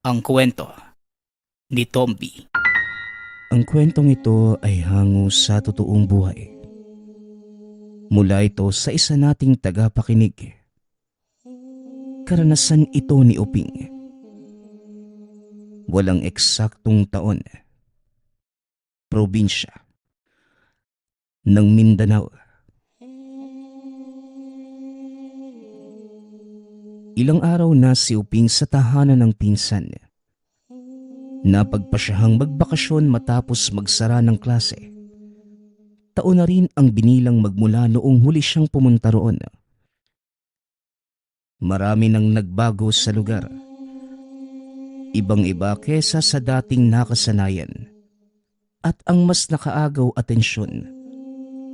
Ang kwento ni Tomby. Ang kwentong ito ay hango sa totoong buhay. Mula ito sa isa nating tagapakinig. Karanasan ito ni Uping. Walang eksaktong taon. Probinsya ng Mindanao. Ilang araw na si Uping sa tahanan ng pinsan. Napagpasyahang magbakasyon matapos magsara ng klase. Taon na rin ang binilang magmula noong huli siyang pumunta roon. Marami nang nagbago sa lugar. Ibang-iba kesa sa dating nakasanayan. At ang mas nakaagaw atensyon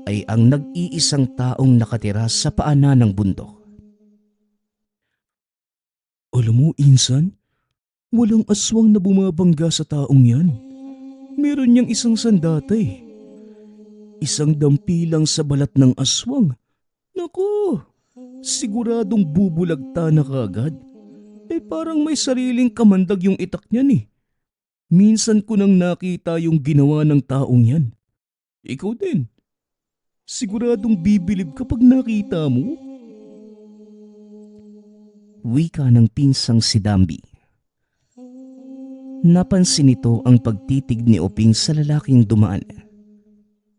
ay ang nag-iisang taong nakatira sa paanan ng bundok. Alam mo, insan, walang aswang na bumabangga sa taong yan. Meron niyang isang sandata. Isang dampilang sa balat ng aswang. Naku, siguradong bubulagta na kaagad. Parang may sariling kamandag yung itak niyan. Minsan ko nang nakita yung ginawa ng taong yan. Ikaw din. Siguradong bibilib kapag nakita mo. Wika ng pinsang si Dambi. Napansin nito ang pagtitig ni Uping sa lalaking dumaan.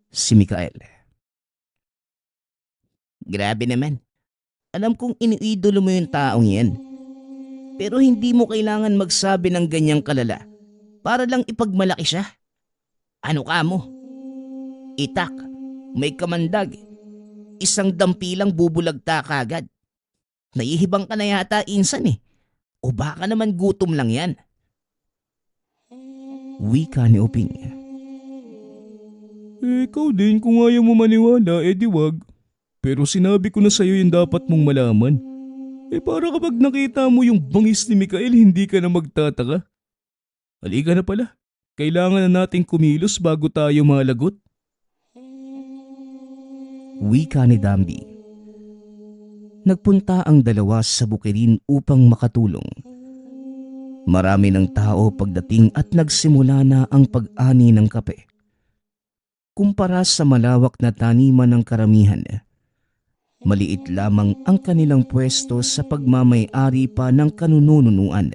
Si Mikael. Grabe naman. Alam kong iniidolo mo yung taong yan. Pero hindi mo kailangan magsabi ng ganyang kalala para lang ipagmalaki siya. Ano ka mo? Itak, may kamandag, isang dampilang bubulagta kagad. Naihibang ka na yata insan. O baka naman gutom lang yan. Wika ni Uping. Ikaw din kung ayaw mo maniwala, di wag. Pero sinabi ko na sa'yo yung dapat mong malaman. Para kapag nakita mo yung bangis ni Mikael, hindi ka na magtataka. Halika na pala. Kailangan na nating kumilos bago tayo malagot. Wika ni Dambi. Nagpunta ang dalawa sa bukirin upang makatulong. Marami ng tao pagdating at nagsimula na ang pag-ani ng kape. Kumpara sa malawak na taniman ng karamihan, maliit lamang ang kanilang pwesto sa pagmamay-ari pa ng kanununuan.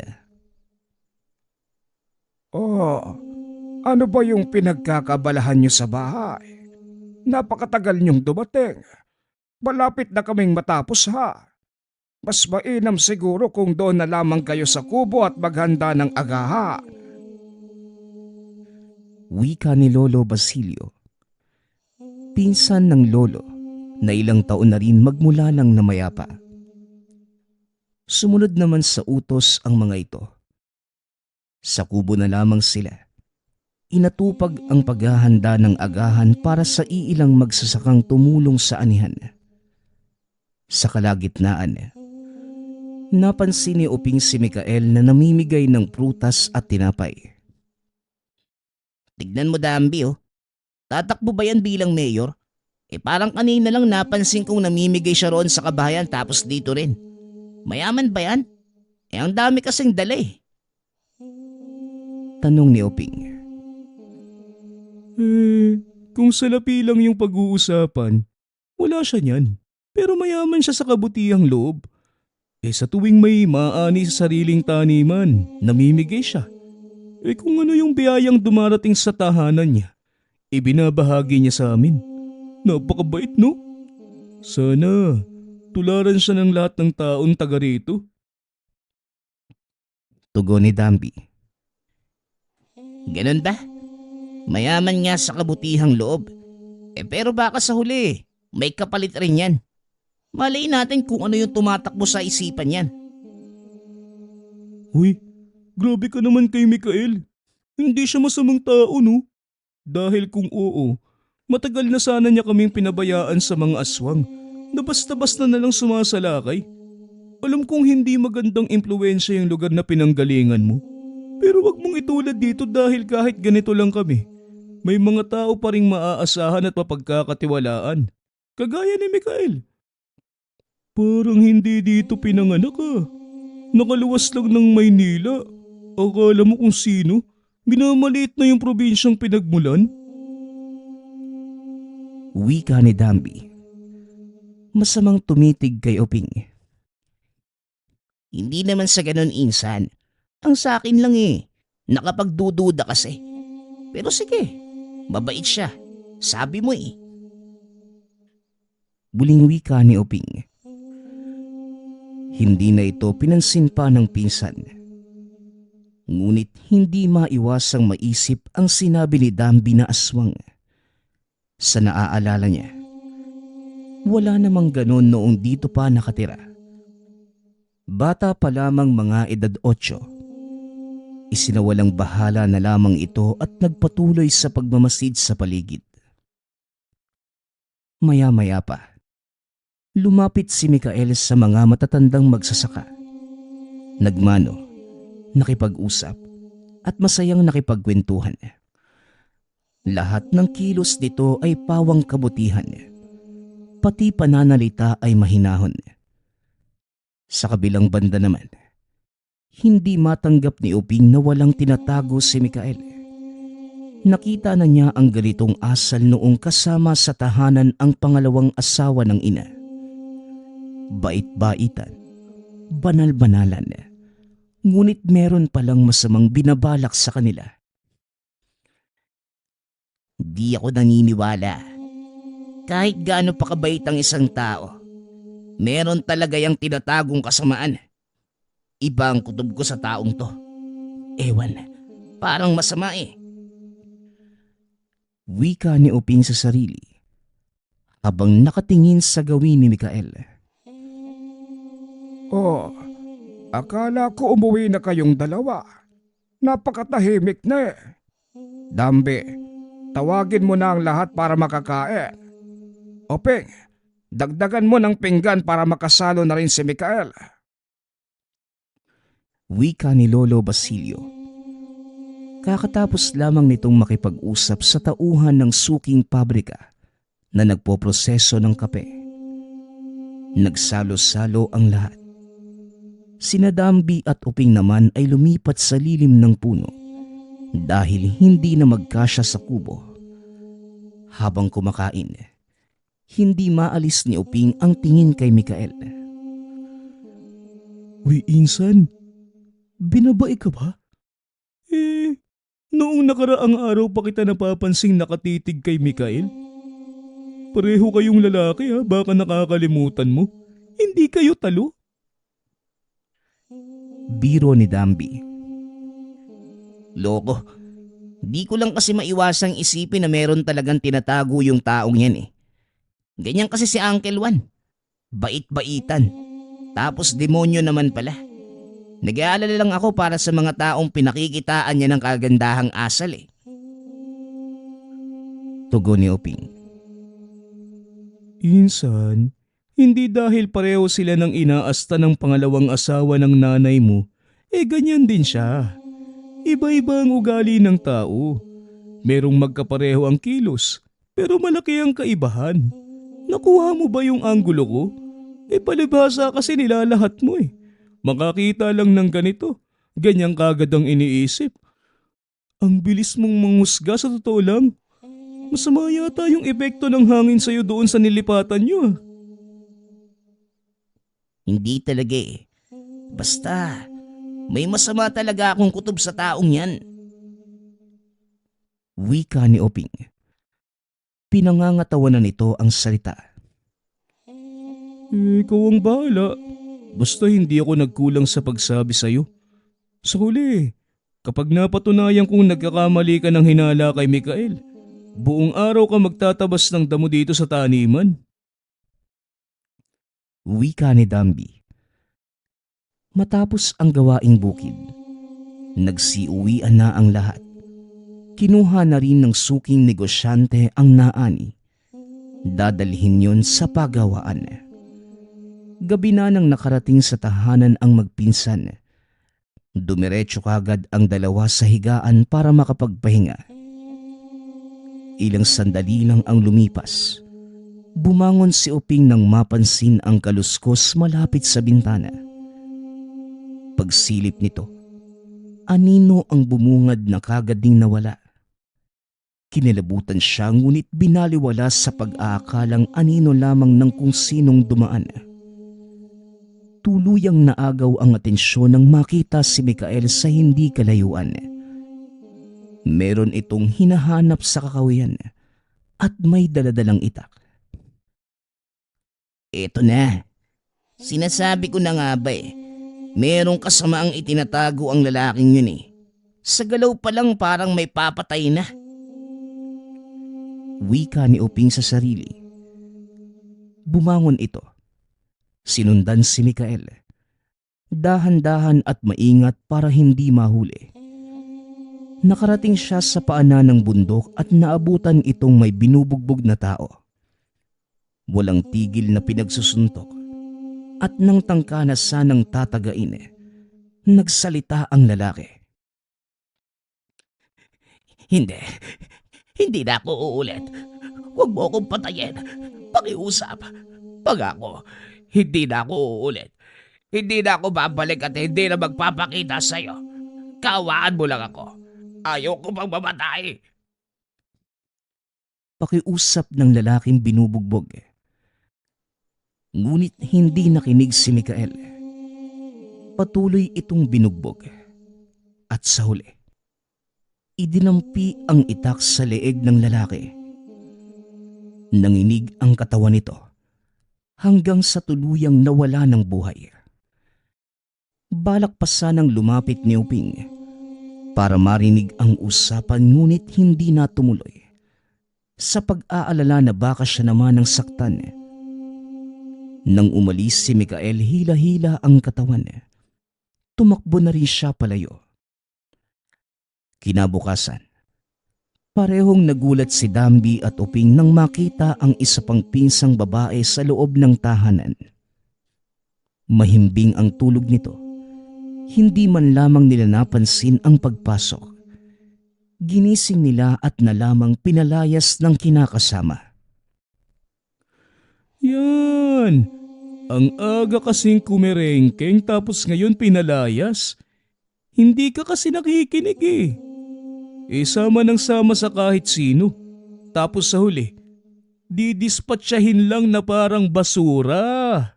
Oh, ano ba yung pinagkakabalahan niyo sa bahay? Napakatagal niyong dumating. Malapit na kaming matapos ha. Mas mainam siguro kung doon na lamang kayo sa kubo at maghanda ng agahan. Wika ni Lolo Basilio. Pinsan ng lolo na ilang taon na rin magmula nang namayapa. Sumunod naman sa utos ang mga ito. Sa kubo na lamang sila. Inatupag ang paghahanda ng agahan para sa iilang magsasakang tumulong sa anihan. Sa kalagitnaan, napansin ni Uping si Mikael na namimigay ng prutas at tinapay. Tignan mo Dambi. Tatakbo ba yan bilang mayor? Parang kanina lang napansin kong namimigay siya roon sa kabahayan tapos dito rin. Mayaman ba yan? Ang dami kasing dala. Tanong ni Uping. Kung salapi lang yung pag-uusapan, wala siya niyan. Pero mayaman siya sa kabutihang loob. Sa tuwing may maani sa sariling taniman, namimigay siya. Kung ano yung biyayang dumarating sa tahanan niya, ibinabahagi niya sa amin. Napakabait, no? Sana tularan siya ng lahat ng taong taga rito. Tugon ni Dambi. Ganun ba? Mayaman nga sa kabutihang loob. Pero baka sa huli, may kapalit rin yan. Malay natin kung ano yung tumatakbo sa isipan yan. Uy, grabe ka naman kay Mikael. Hindi siya masamang tao, no? Dahil kung oo, matagal na sana niya kaming pinabayaan sa mga aswang na basta-basta na lang sumasalakay. Alam kong hindi magandang impluwensya yung lugar na pinanggalingan mo. Pero wag mong itulad dito dahil kahit ganito lang kami, may mga tao pa ring maaasahan at mapagkakatiwalaan. Kagaya ni Mikael. Parang hindi dito pinanganak ah. Nakaluwas lang ng Maynila. Akala mo kung sino? Minamaliit na yung probinsyang pinagmulan? Wika ni Dambi. Masamang tumitig kay Oping. Hindi naman sa ganun, insan. Ang sa akin lang nakapagdududa kasi. Pero sige, mabait siya. Sabi mo Buling wika ni Oping. Hindi na ito pinansin pa ng pinsan. Ngunit hindi maiwasang maisip ang sinabi ni Dambi na aswang. Sa naaalala niya, wala namang ganon noong dito pa nakatira. Bata pa lamang mga edad 8. Isinawalang bahala na lamang ito at nagpatuloy sa pagmamasid sa paligid. Maya-maya pa, lumapit si Mikael sa mga matatandang magsasaka. Nagmano, nakipag-usap, at masayang nakipagkwentuhan. Lahat ng kilos nito ay pawang kabutihan. Pati pananalita ay mahinahon. Sa kabilang banda naman, hindi matanggap ni Oping na walang tinatago si Mikael. Nakita na niya ang ganitong asal noong kasama sa tahanan ang pangalawang asawa ng ina. Bait-baitan, banal-banalan, ngunit meron palang masamang binabalak sa kanila. Di ako naniniwala. Kahit gaano pa kabait ang isang tao, meron talaga yung tinatagong kasamaan. Iba ang kutob ko sa taong to. Ewan, parang masama Wika ni Oping sa sarili habang nakatingin sa gawin ni Mikael. Oh, akala ko umuwi na kayong dalawa. Napakatahimik na Dambi, tawagin mo na ang lahat para makakain. Oping, dagdagan mo ng pinggan para makasalo na rin si Mikael. Wika ni Lolo Basilio. Kakatapos lamang nitong makipag-usap sa tauhan ng suking pabrika na nagpoproseso ng kape. Nagsalo-salo ang lahat. Sina Dambi at Oping naman ay lumipat sa lilim ng puno dahil hindi na magkasya sa kubo. Habang kumakain, hindi maalis ni Oping ang tingin kay Mikael. Uy, insan, binabae ka ba? Noong nakaraang araw pa kita napapansing nakatitig kay Mikael. Pareho kayong lalaki baka nakakalimutan mo. Hindi kayo talo. Biro ni Dambi. Loko, di ko lang kasi maiwasang isipin na meron talagang tinatago yung taong yan Ganyan kasi si Uncle Juan. Bait-baitan. Tapos demonyo naman pala. Nag-aalala lang ako para sa mga taong pinakikitaan niya ng kagandahang asal Tugon ni Oping. Insan, hindi dahil pareho sila ng inaasta ng pangalawang asawa ng nanay mo, ganyan din siya. Iba-iba ang ugali ng tao. Merong magkapareho ang kilos, pero malaki ang kaibahan. Nakuha mo ba yung anggulo ko? Palibhasa kasi nilalahat mo Makakita lang ng ganito, ganyang kagad ang iniisip. Ang bilis mong manghusga sa totoo lang. Masama yata yung epekto ng hangin sa'yo doon sa nilipatan nyo Hindi talaga Basta, may masama talaga akong kutob sa taong yan. Wika ni Oping. Pinangangatawanan nito ang salita. Ikaw ang bahala. Basta hindi ako nagkulang sa pagsabi sa'yo. Sa huli, kapag napatunayan kong nagkakamali ka ng hinala kay Mikael, buong araw ka magtatabas ng damo dito sa taniman. Wika ni Dambi. Matapos ang gawaing bukid, nagsiuwian na ang lahat. Kinuha na rin ng suking negosyante ang naani. Dadalhin yon sa pagawaan. Gabi na nang nakarating sa tahanan ang magpinsan. Dumiretso kagad ang dalawa sa higaan para makapagpahinga. Ilang sandali lang ang lumipas. Bumangon si Oping nang mapansin ang kaluskos malapit sa bintana. Pagsilip nito, anino ang bumungad na kagad ding nawala. Kinilabutan siya ngunit binaliwala sa pag-aakalang anino lamang ng kung sinong dumaan. Tuluyang naagaw ang atensyon nang makita si Mikael sa hindi kalayuan. Meron itong hinahanap sa kakawian at may daladalang itak. Eto na. Sinasabi ko na nga ba merong kasamaang itinatago ang lalaking yun Sa galaw pa lang parang may papatay na. Wika ni Uping sa sarili. Bumangon ito. Sinundan si Mikael. Dahan-dahan at maingat para hindi mahuli. Nakarating siya sa paanan ng bundok at naabutan itong may binubugbog na tao. Walang tigil na pinagsusuntok at nang tangka na sanang tatagain, nagsalita ang lalaki. Hindi na ako uulit. Huwag mo akong patayin. Pakiusap. Pag ako, hindi na ako uulit. Hindi na ako babalik at hindi na magpapakita sa'yo. Kaawaan mo lang ako. Ayoko pang mamatay. Pakiusap ng lalaking binubugbog. Ngunit hindi nakinig si Mikael. Patuloy itong binugbog. At sa huli, idinampi ang itak sa leeg ng lalaki. Nanginig ang katawan nito hanggang sa tuluyang nawala ng buhay. Balak pa sanang lumapit ni Uping para marinig ang usapan ngunit hindi na tumuloy. Sa pag-aalala na baka siya naman ang saktan. Nang umalis si Mikael, hila-hila ang katawan. Tumakbo na rin siya palayo. Kinabukasan, parehong nagulat si Dambi at Uping nang makita ang isa pang pinsang babae sa loob ng tahanan. Mahimbing ang tulog nito. Hindi man lamang nila napansin ang pagpasok. Ginising nila at nalamang pinalayas ng kinakasama. Yan! Ang aga kasing kumerengkeng tapos ngayon pinalayas. Hindi ka kasi nakikinig sama ng sama sa kahit sino. Tapos sa huli, didispatsahin lang na parang basura.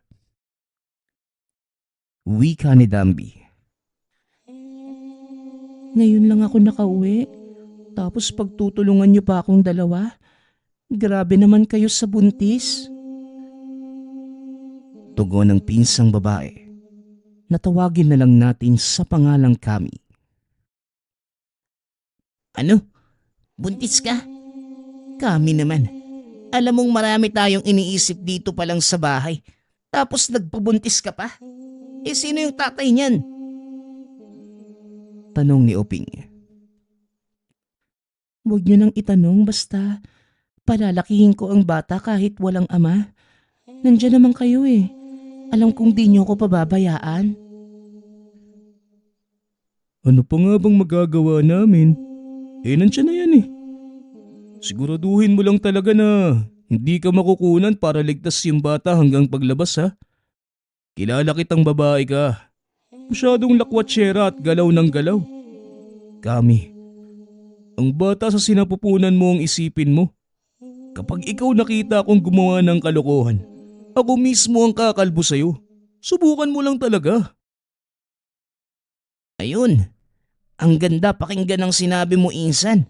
Wika ni Dambi. Ngayon lang ako nakauwi. Tapos pagtutulungan niyo pa akong dalawa. Grabe naman kayo sa buntis. Tugon ng pinsang babae. Natawagin na lang natin sa pangalang Kami. Ano? Buntis ka? Kami naman. Alam mong marami tayong iniisip dito pa lang sa bahay. Tapos nagpabuntis ka pa? Sino yung tatay niyan? Tanong ni Uping. Huwag niyo nang itanong basta palalakihin ko ang bata kahit walang ama. Nandiyan naman kayo Alam kong di niyo ko pababayaan. Ano pa nga bang magagawa namin? Nandiyan na yan Siguraduhin mo lang talaga na hindi ka makukunan para ligtas yung bata hanggang paglabas ha. Kilala kitang babae ka. Masyadong lakwatsera at galaw ng galaw. Kami, ang bata sa sinapupunan mo ang isipin mo. Kapag ikaw nakita akong gumawa ng kalokohan, ako mismo ang kakalbo sa'yo. Subukan mo lang talaga. Ayun, ang ganda pakinggan ng sinabi mo, Insan.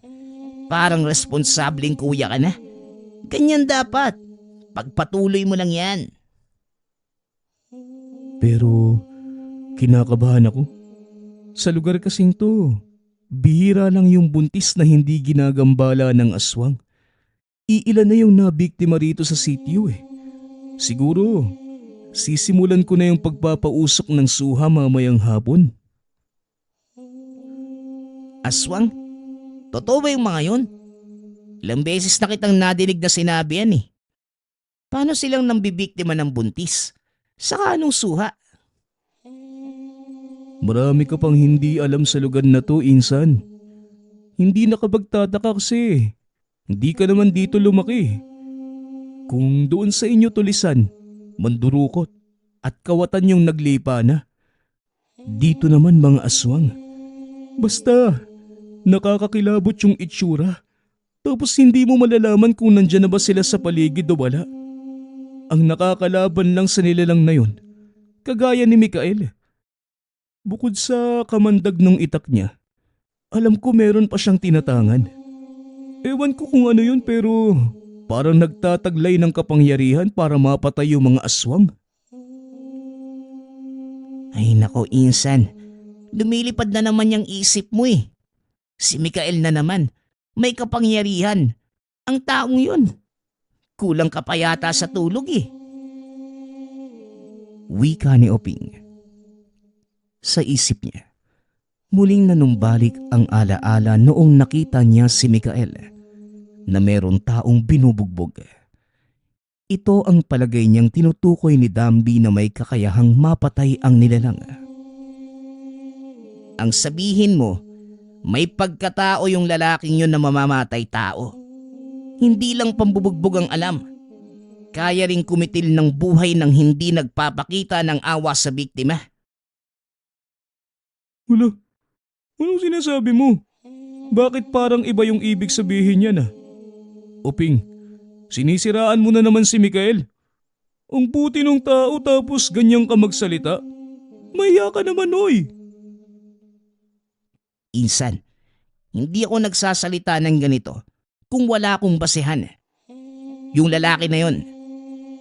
Parang responsableng kuya ka na. Ganyan dapat. Pagpatuloy mo lang yan. Pero kinakabahan ako. Sa lugar kasing to, bihira lang yung buntis na hindi ginagambala ng aswang. Iilan na yung nabiktima rito sa sitio Siguro, sisimulan ko na yung pagpapausok ng suha mamayang hapon. Aswang? Totoo ba yung mga yun? Ilang beses na kitang nadinig na sinabi yan Paano silang nambibiktima ng buntis? Saka anong suha? Marami ka pang hindi alam sa lugar na to, Insan. Hindi nakapagtataka kasi. Hindi ka naman dito lumaki. Kung doon sa inyo tulisan, mandurukot at kawatan yung naglipa na. Dito naman mga aswang. Basta, nakakakilabot yung itsura. Tapos hindi mo malalaman kung nandyan na ba sila sa paligid o wala. Ang nakakalaban lang sa nilalang na yun, kagaya ni Mikael. Bukod sa kamandag ng itak niya, alam ko meron pa siyang tinatangan. Ewan ko kung ano yun pero parang nagtataglay ng kapangyarihan para mapatay yung mga aswang. Ay nako, Insan. Lumilipad na naman yung isip mo eh. Si Mikael na naman. May kapangyarihan. Ang taong yun. Kulang ka pa yata sa tulog eh. Wika ni Oping. Sa isip niya, muling nanumbalik ang alaala noong nakita niya si Mikael na meron taong binubugbog. Ito ang palagay niyang tinutukoy ni Dambi na may kakayahang mapatay ang nilalang. Ang sabihin mo, may pagkatao yung lalaking yun na mamamatay tao. Hindi lang pambubugbog ang alam. Kaya ring kumitil ng buhay nang hindi nagpapakita ng awa sa biktima. Wala. Anong sinasabi mo? Bakit parang iba yung ibig sabihin niya na? Oping, sinisiraan mo na naman si Mikael. Ang puti ng tao tapos ganyan ka magsalita. Mahiya ka naman, oy. Insan, hindi ako nagsasalita ng ganito kung wala akong basehan. Yung lalaki na yon,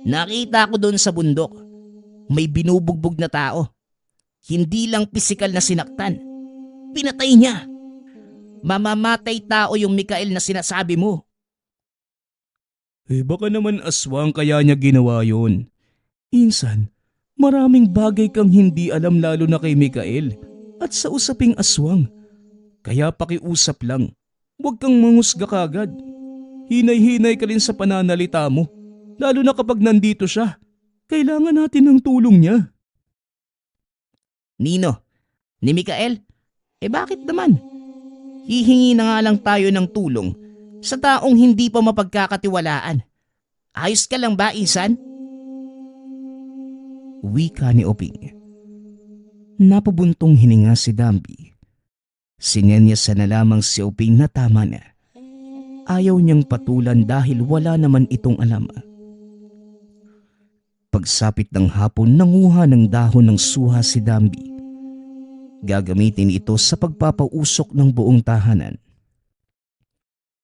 nakita ko doon sa bundok. May binubugbog na tao. Hindi lang pisikal na sinaktan. Pinatay niya. Mamamatay tao yung Mikael na sinasabi mo. Baka naman aswang kaya niya ginawa yun. Insan, maraming bagay kang hindi alam lalo na kay Mikael at sa usaping aswang. Kaya pakiusap lang, huwag kang mangusga kagad. Hinay-hinay ka rin sa pananalita mo, lalo na kapag nandito siya. Kailangan natin ng tulong niya. Nino, ni Mikael? Bakit naman? Hihingi na nga lang tayo ng tulong sa taong hindi pa mapagkakatiwalaan. Ayos ka lang ba, Insan? Wika ni Oping. Napabuntong hininga si Dambi. Sinenyasan na lamang si Oping na tama na. Ayaw niyang patulan dahil wala naman itong alam. Pagsapit ng hapon, nanguha ng dahon ng suha si Dambi. Gagamitin ito sa pagpapausok ng buong tahanan.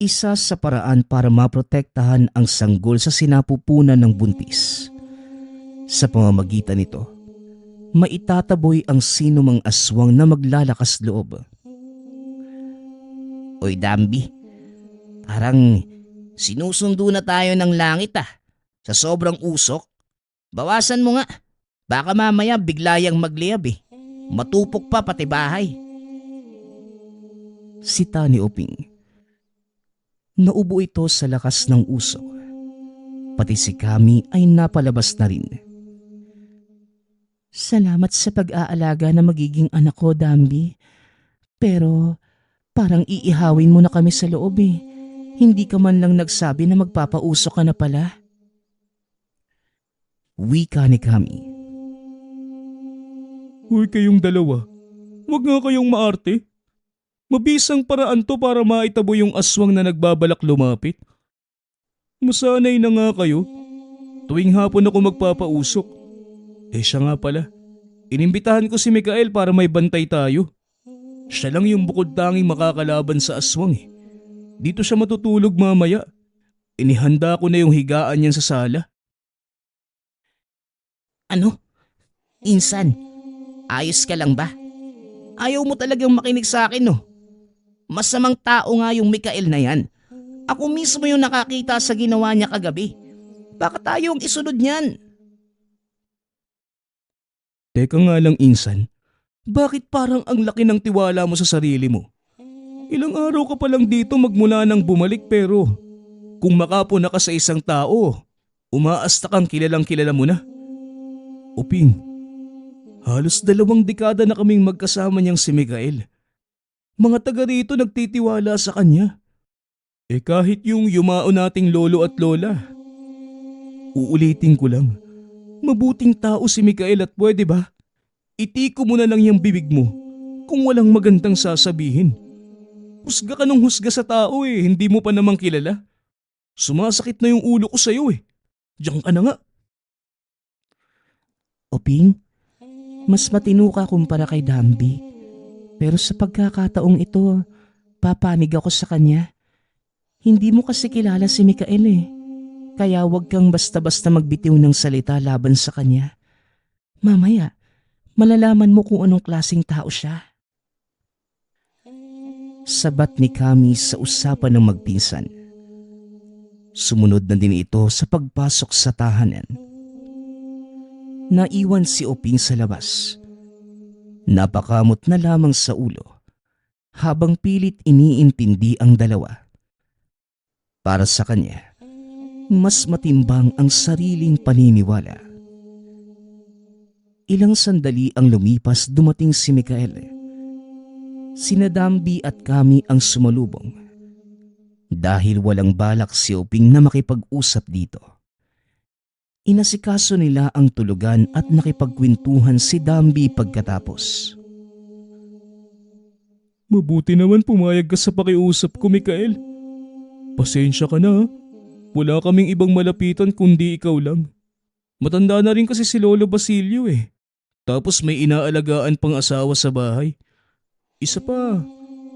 Isa sa paraan para maprotektahan ang sanggol sa sinapupunan ng buntis. Sa pamamagitan nito, maitataboy ang sinumang aswang na maglalakas loob. Oy Dambi, parang sinusundo na tayo ng langit sa sobrang usok. Bawasan mo nga, baka mamaya bigla yang magliyab eh. Matupok pa pati bahay. Sita ni Oping. Naubo ito sa lakas ng usok. Pati si Kami ay napalabas na rin. Salamat sa pag-aalaga na magiging anak ko, Dambi. Pero parang iihawin mo na kami sa loob eh. Hindi ka man lang nagsabi na magpapausok ka na pala. Wika ni Kami. Huwag kayong dalawa. Huwag nga kayong maarte. Mabisang paraan to para maitabo yung aswang na nagbabalak lumapit. Masanay na nga kayo. Tuwing hapon ako magpapausok. Siya nga pala. Inimbitahan ko si Mikael para may bantay tayo. Siya lang yung bukod tanging makakalaban sa aswang eh. Dito siya matutulog mamaya. Inihanda ko na yung higaan niyan sa sala. Ano? Insan, ayos ka lang ba? Ayaw mo talagang makinig sa akin no? Masamang tao nga yung Mikael na yan. Ako mismo yung nakakita sa ginawa niya kagabi. Baka tayo ang isunod niyan. Teka nga lang Insan, bakit parang ang laki ng tiwala mo sa sarili mo? Ilang araw ka pa lang dito magmula nang bumalik pero kung makapuna ka sa isang tao, umaasta kang kilalang kilala mo na. Uping, halos 2 dekada na kaming magkasama niyang si Mikael. Mga taga rito nagtitiwala sa kanya. Kahit yung yumao nating lolo at lola. Uulitin ko lang, mabuting tao si Mikael at pwede ba? Itiko mo na lang yung bibig mo. kung walang magandang sasabihin? Husga ka ng husga sa tao hindi mo pa namang kilala. Sumasakit na yung ulo ko sa'yo Diyan ka na nga. Oping, mas matino ka kumpara kay Dambi. Pero sa pagkakataong ito, papanig ako sa kanya. Hindi mo kasi kilala si Mikael Kaya wag kang basta-basta magbitiw ng salita laban sa kanya. Mamaya, malalaman mo kung anong klaseng tao siya. Sabat ni Kami sa usapan ng magpinsan. Sumunod na din ito sa pagpasok sa tahanan. Naiwan si Oping sa labas. Napakamot na lamang sa ulo habang pilit iniintindi ang dalawa. Para sa kanya, mas matimbang ang sariling paniniwala. Ilang sandali ang lumipas dumating si Mikael. Sina Dambi at Kami ang sumalubong. Dahil walang balak si Oping na makipag-usap dito. Inasikaso nila ang tulugan at nakipagkwentuhan si Dambi pagkatapos. Mabuti naman pumayag ka sa pakiusap ko, Mikael. Pasensya ka na. Wala kaming ibang malapitan kundi ikaw lang. Matanda na rin kasi si Lolo Basilio Tapos may inaalagaan pang asawa sa bahay. Isa pa,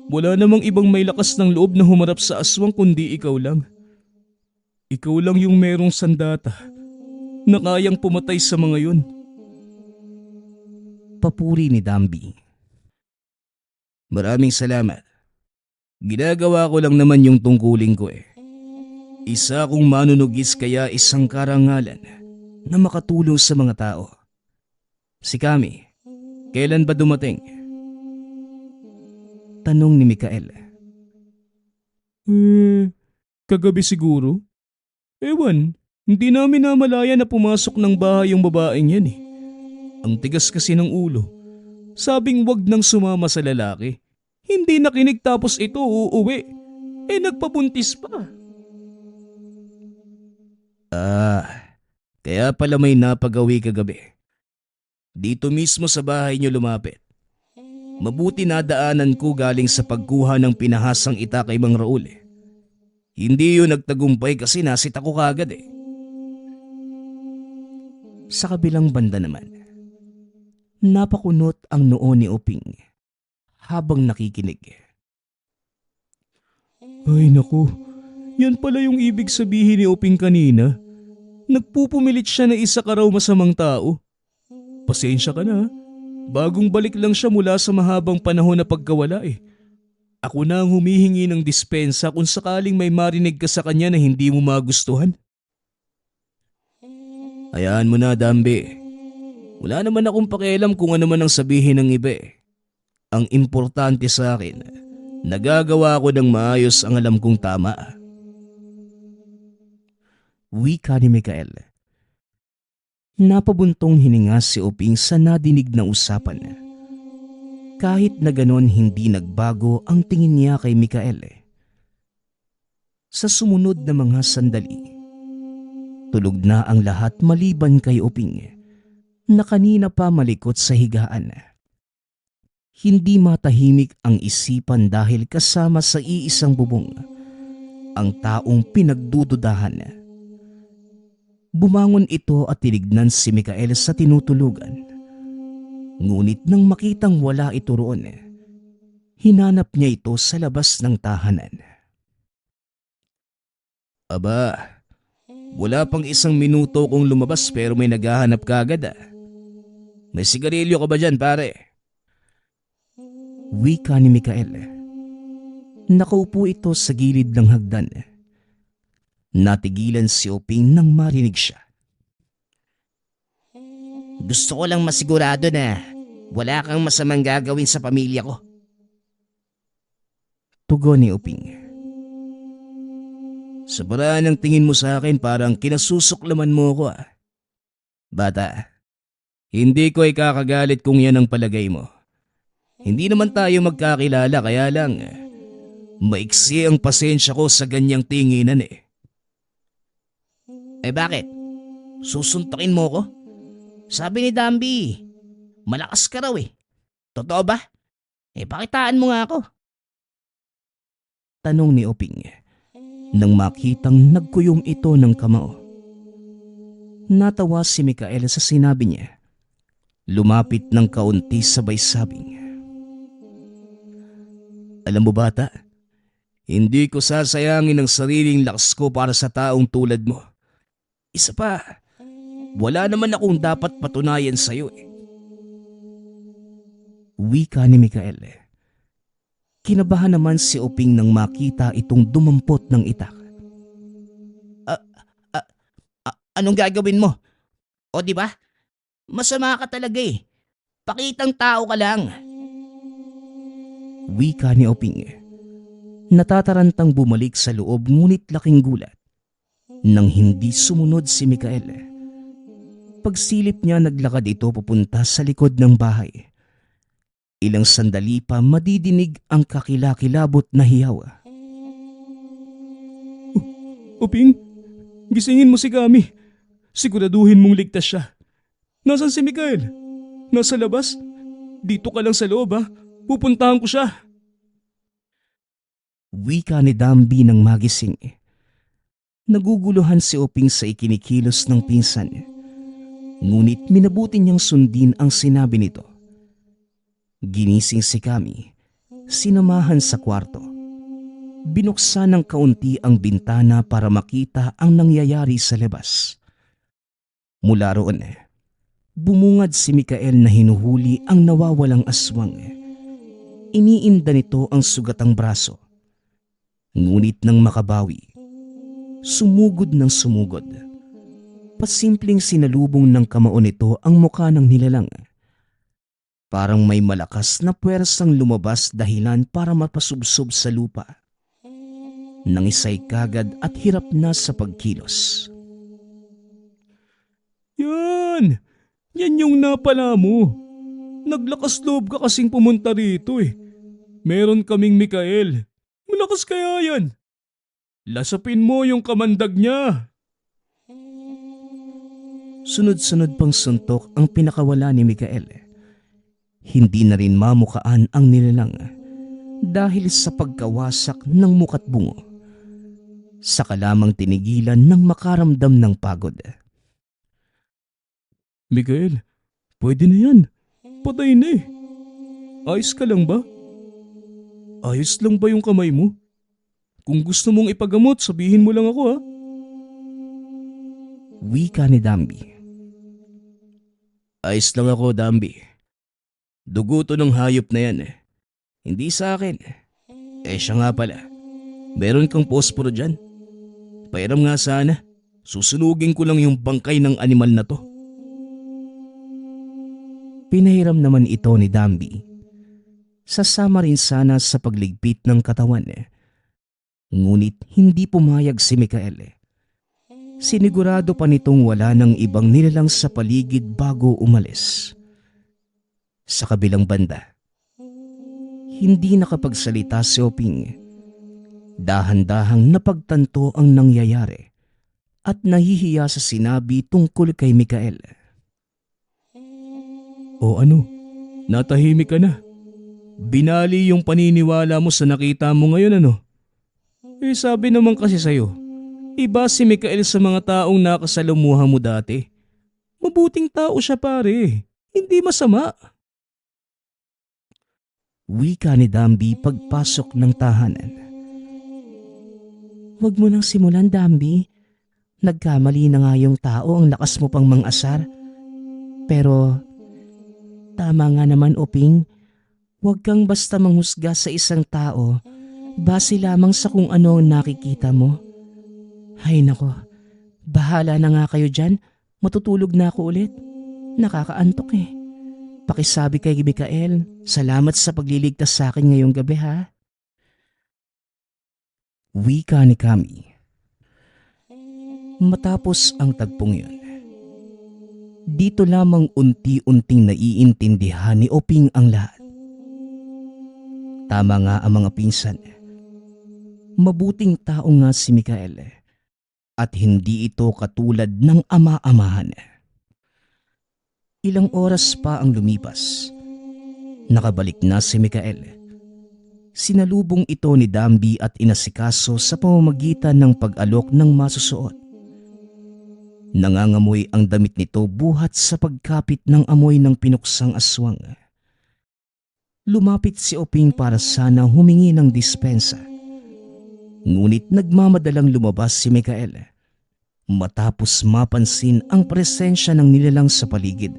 wala namang ibang may lakas ng loob na humarap sa aswang kundi ikaw lang. Ikaw lang yung merong sandata na kayang pumatay sa mga yun. Papuri ni Dambi. Maraming salamat. Ginagawa ko lang naman yung tungkulin ko Isa akong manunugis kaya isang karangalan na makatulong sa mga tao. Si Kami, kailan ba dumating? Tanong ni Mikael. Kagabi siguro. Ewan, hindi namin namalaya na pumasok ng bahay yung babaeng yan Ang tigas kasi ng ulo. Sabing wag nang sumama sa lalaki. Hindi nakinig tapos ito uuwi. Nagpabuntis pa. Kaya pala may napagawi kagabi. Dito mismo sa bahay niyo lumapit. Mabuti nadaanan ko galing sa pagkuha ng pinahasang ita kay Mang Raul Hindi yun nagtagumpay kasi nasita ko kagad Sa kabilang banda naman, napakunot ang noo ni Oping habang nakikinig. Ay naku, yan pala yung ibig sabihin ni Oping kanina. Nagpupumilit siya na isa ka raw masamang tao. Pasensya ka na. Bagong balik lang siya mula sa mahabang panahon na pagkawala Ako na ang humihingi ng dispensa kung sakaling may marinig ka sa kanya na hindi mo magustuhan. Hayaan mo na, Dambi. Wala naman akong pakialam kung ano man ang sabihin ng iba Ang importante sa akin, nagagawa ko ng maayos ang alam kong tama. Wika ni Mikael. Napabuntong hininga si Oping sa nadinig na usapan. Kahit na ganon hindi nagbago ang tingin niya kay Mikael. Sa sumunod na mga sandali, tulog na ang lahat maliban kay Oping na kanina pa malikot sa higaan. Hindi matahimik ang isipan dahil kasama sa iisang bubong ang taong pinagdududahan. Bumangon ito at tinignan si Mikael sa tinutulugan. Ngunit nang makitang wala ito roon, hinanap niya ito sa labas ng tahanan. Aba, wala pang isang minuto kung lumabas pero may naghahanap kaagad May sigarilyo ka ba dyan, pare? Wika ni Mikael. Nakaupo ito sa gilid ng hagdan. Natigilan si Oping nang marinig siya. Gusto ko lang masigurado na wala kang masamang gagawin sa pamilya ko. Tugon ni Oping. Sa paraan ng tingin mo sa akin parang kinasusuklaman mo ko Bata, hindi ko ikakagalit kung yan ang palagay mo. Hindi naman tayo magkakilala kaya lang maiksi ang pasensya ko sa ganyang tinginan bakit? Susuntukin mo ko? Sabi ni Dambi, malakas ka raw Totoo ba? Pakitaan mo nga ako. Tanong ni Oping nang makitang nagkuyom ito ng kamao. Natawa si Mikael sa sinabi niya. Lumapit ng kaunti sabay sabing, "Alam mo bata, hindi ko sasayangin ang sariling lakas ko para sa taong tulad mo. Isa pa, wala naman akong dapat patunayan sa'yo eh." Wika ni Mikael. Kinabahan naman si Oping nang makita itong dumampot ng itak. Anong gagawin mo? O di ba? Masama ka talaga eh. Pakitang tao ka lang. Wika ni Oping. Natatarantang bumalik sa loob ngunit laking gulat nang hindi sumunod si Mikael. Pagsilip niya naglakad ito papunta sa likod ng bahay. Ilang sandali pa madidinig ang kakilakilabot na hiyaw. Oping, gisingin mo si Kami. Siguraduhin mong ligtas siya. Nasaan si Mikael? Nasa labas? Dito ka lang sa loob ha. Pupuntahan ko siya. Wika ni Dambi ng magising. Naguguluhan si Oping sa ikinikilos ng pinsan. Ngunit minabuti niyang sundin ang sinabi nito. Ginising si Kami, sinamahan sa kwarto. Binuksan ng kaunti ang bintana para makita ang nangyayari sa labas. Mula roon, bumungad si Mikael na hinuhuli ang nawawalang aswang. Iniinda nito ang sugatang braso. Ngunit nang makabawi, sumugod ng sumugod. Pasimpleng sinalubong ng kamao nito ang mukha ng nilalang. Parang may malakas na puwersang lumabas dahilan para mapasubsob sa lupa. Nangisay kagad at hirap na sa pagkilos. Yan! Yan yung napala mo. Naglakas loob ka kasing pumunta rito eh. Meron kaming Mikael. Malakas kaya yan. Lasapin mo yung kamandag niya. Sunod-sunod pang suntok ang pinakawala ni Mikael. Hindi na rin mamukaan ang nilalang dahil sa pagkawasak ng muka't bungo. Saka lamang tinigilan ng makaramdam ng pagod. Mikael, pwede na yan. Patay na eh. Ayos ka lang ba? Ayos lang ba yung kamay mo? Kung gusto mong ipagamot, sabihin mo lang ako ha. Wika ni Dambi. Ayos lang ako, Dambi. Dugo to ng hayop na yan eh. Hindi sa akin. Siya nga pala. Meron kang posporo dyan. Pairam nga sana. Susunugin ko lang yung bangkay ng animal na to. Pinahiram naman ito ni Dambi. Sasama rin sana sa pagligpit ng katawan. Ngunit hindi pumayag si Mikael. Sinigurado pa nitong wala ng ibang nilalang sa paligid bago umalis. Sa kabilang banda, hindi nakapagsalita si Oping. Dahan-dahang napagtanto ang nangyayari at nahihiya sa sinabi tungkol kay Mikael. O ano, natahimik ka na. Binali yung paniniwala mo sa nakita mo ngayon ano? Sabi naman kasi sa'yo, iba si Mikael sa mga taong nakasalamuha mo dati. Mabuting tao siya pare, hindi masama. Wika ni Dambi pagpasok ng tahanan. Huwag mo nang simulan, Dambi. Nagkamali na nga yung tao, ang lakas mo pang mang-asar. Pero tama nga naman, Oping. Huwag kang basta manghusga sa isang tao base lamang sa kung ano ang nakikita mo. Hay nako, bahala na nga kayo dyan. Matutulog na ako ulit. Nakakaantok eh. Pakisabi kay Mikael, salamat sa pagliligtas sa akin ngayong gabi ha. Wika ni Kami. Matapos ang tagpong yun, dito lamang unti-unting naiintindihan ni Oping ang lahat. Tama nga ang mga pinsan. Mabuting tao nga si Mikael at hindi ito katulad ng ama-amahan. Ilang oras pa ang lumipas Nakabalik na si Mikael. Sinalubong ito ni Dambi at inasikaso sa pamamagitan ng pag-alok ng masusuot. Nangangamoy ang damit nito buhat sa pagkapit ng amoy ng pinuksang aswang. Lumapit si Oping para sana humingi ng dispensa. Ngunit nagmamadalang lumabas si Mikael matapos mapansin ang presensya ng nilalang sa paligid.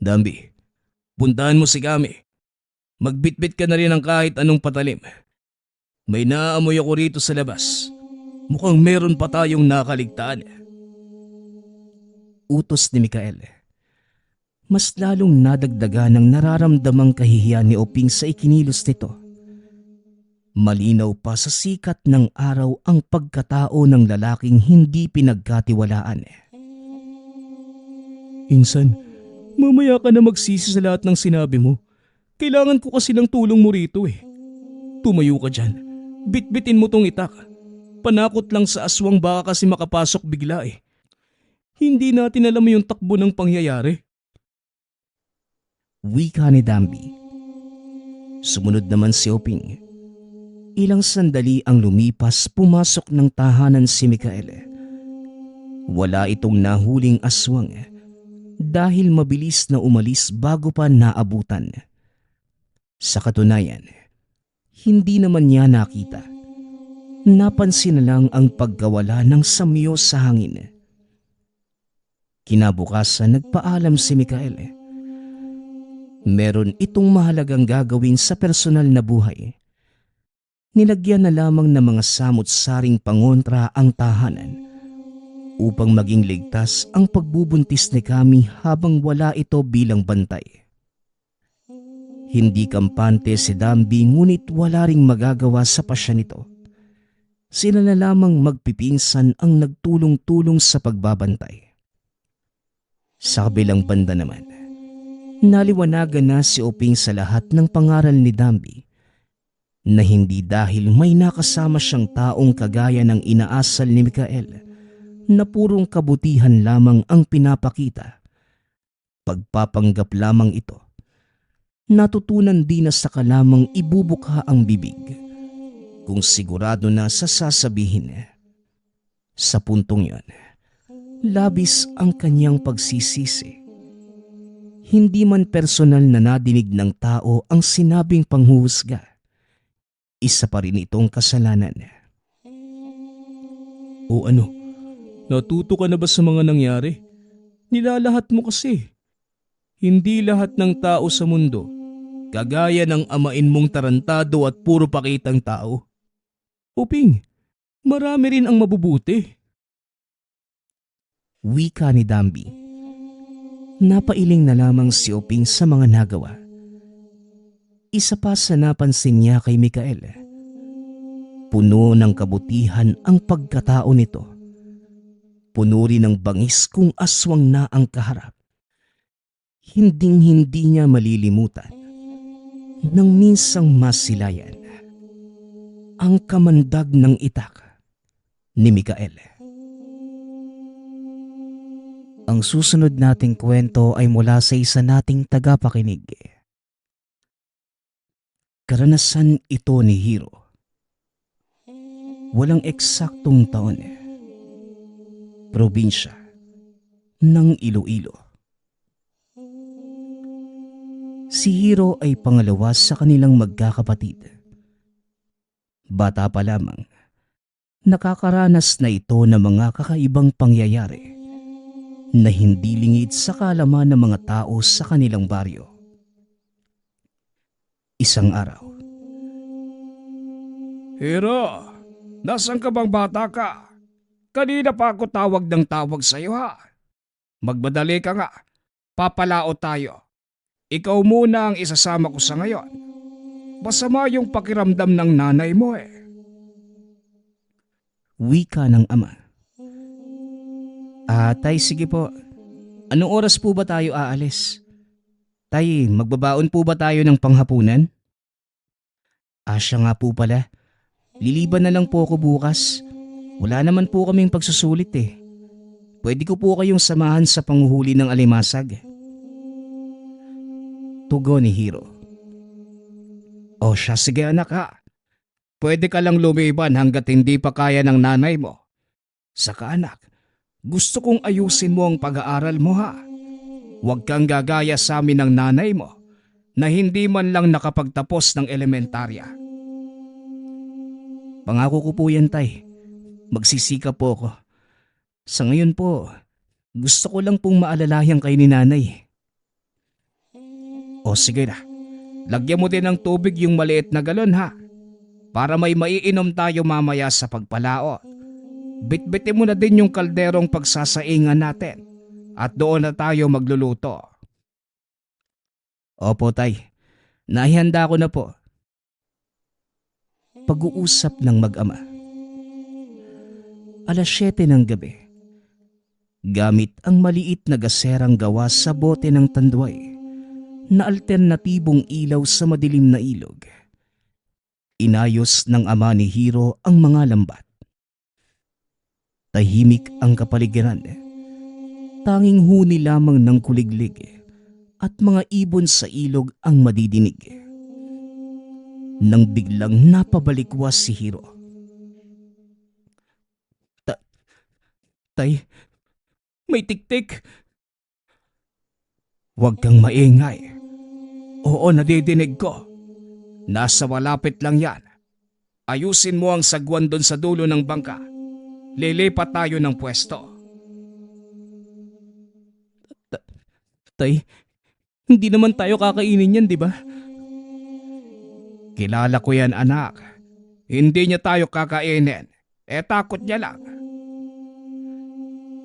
Dambi, puntahan mo si Kami. Magbitbit ka na rin ng kahit anong patalim. May naaamoy ako rito sa labas. Mukhang meron pa tayong nakaligtaan. Utos ni Mikael. Mas lalong nadagdagan ng nararamdamang kahihiyan ni Oping sa ikinilos nito. Malinaw pa sa sikat ng araw ang pagkatao ng lalaking hindi pinagkatiwalaan. Insan, mamaya ka na magsisi sa lahat ng sinabi mo. Kailangan ko kasi ng tulong mo rito eh. Tumayo ka dyan. Bitbitin mo tong itak. Panakot lang sa aswang baka kasi makapasok bigla eh. Hindi natin alam yung takbo ng pangyayari. Wika ni Dambi. Sumunod naman si Oping. Ilang sandali ang lumipas, pumasok ng tahanan si Mikael. Wala itong nahuling aswang dahil mabilis na umalis bago pa naabutan. Sa katunayan, hindi naman niya nakita. Napansin na lang ang pagkawala ng samyo sa hangin. Kinabukasan nagpaalam si Mikael. Meron itong mahalagang gagawin sa personal na buhay. Nilagyan na lamang ng mga samut-saring pangontra ang tahanan upang maging ligtas ang pagbubuntis ni Kami habang wala ito bilang bantay. Hindi kampante si Dambi ngunit wala ring magagawa sa pasya nito. Sila na lamang magpipinsan ang nagtulong-tulong sa pagbabantay. Sa kabilang banda naman, naliwanagan na si Oping sa lahat ng pangaral ni Dambi na hindi dahil may nakasama siyang taong kagaya ng inaasal ni Mikael na purong kabutihan lamang ang pinapakita. Pagpapanggap lamang ito. Natutunan din na saka lamang ibubukha ang bibig kung sigurado na sa sasabihin. Sa puntong yon, labis ang kanyang pagsisisi. Hindi man personal na nadinig ng tao ang sinabing panghuhusga. Isa pa rin itong kasalanan. O ano, natuto ka na ba sa mga nangyari? Nilalahat mo kasi. Hindi lahat ng tao sa mundo kagaya ng amain mong tarantado at puro pakitang tao. Oping, marami rin ang mabubuti. Wika ni Dambi. Napailing na lamang si Oping sa mga nagawa. Isa pa sa napansin niya kay Mikael. Puno ng kabutihan ang pagkatao nito. Puno rin ng bangis kung aswang na ang kaharap. Hinding-hindi niya malilimutan nang minsang masilayan ang kamandag ng itak ni Mikael. Ang susunod nating kwento ay mula sa isa nating tagapakinig. Karanasan ito ni Hiro. Walang eksaktong taon. Probinsya ng Iloilo. Si Hiro ay pangalawa sa kanilang magkakapatid. Bata pa lamang, nakakaranas na ito ng mga kakaibang pangyayari na hindi lingid sa kaalaman ng mga tao sa kanilang baryo. Isang araw. Hiro, nasan ka bang bata ka? Kanina pa ako tawag ng tawag sa iyo ha. Magmadali ka nga, papalao tayo. Ikaw muna ang isasama ko sa ngayon. Masama yung pakiramdam ng nanay mo eh. Wika ng ama. Tay, sige po. Anong oras po ba tayo aalis? Tay, magbabaon po ba tayo ng panghapunan? Siya nga po pala. Liliban na lang po ako bukas. Wala naman po kaming pagsusulit eh. Pwede ko po kayong samahan sa panghuhuli ng alimasag. tugon ni Hiro. O siya, sige anak ha. Pwede ka lang lumiban hanggat hindi pa kaya ng nanay mo. Saka anak, gusto kong ayusin mo ang pag-aaral mo ha. Huwag kang gagaya sa amin ng nanay mo na hindi man lang nakapagtapos ng elementarya. Pangako ko po yan, Tay. Magsisikap po ako. Sa ngayon po, gusto ko lang pong maalalayan kayo ni Nanay. O sige na, lagyan mo din ng tubig yung maliit na galon ha. Para may maiinom tayo mamaya sa pagpalao. Bitbitin mo na din yung kalderong pagsasaingan natin at doon na tayo magluluto. Opo, Tay. Nahihanda ko na po. Pag-uusap ng mag-ama. 7:00 ng gabi. Gamit ang maliit na gaserang gawa sa bote ng tanduay na alternatibong ilaw sa madilim na ilog. Inayos ng ama ni Hiro ang mga lambat. Tahimik ang kapaligiran. Tanging huni lamang ng kuliglig at mga ibon sa ilog ang madidinig. Nang biglang napabalikwas si Hiro. Tay, may tiktik. Huwag kang maingay. Oo, nadidinig ko. Nasa malapit lang yan. Ayusin mo ang sagwan doon sa dulo ng bangka. Lilipat tayo ng pwesto. Tay, hindi naman tayo kakainin yan, di ba? Kilala ko yan anak. Hindi niya tayo kakainin. Takot niya lang.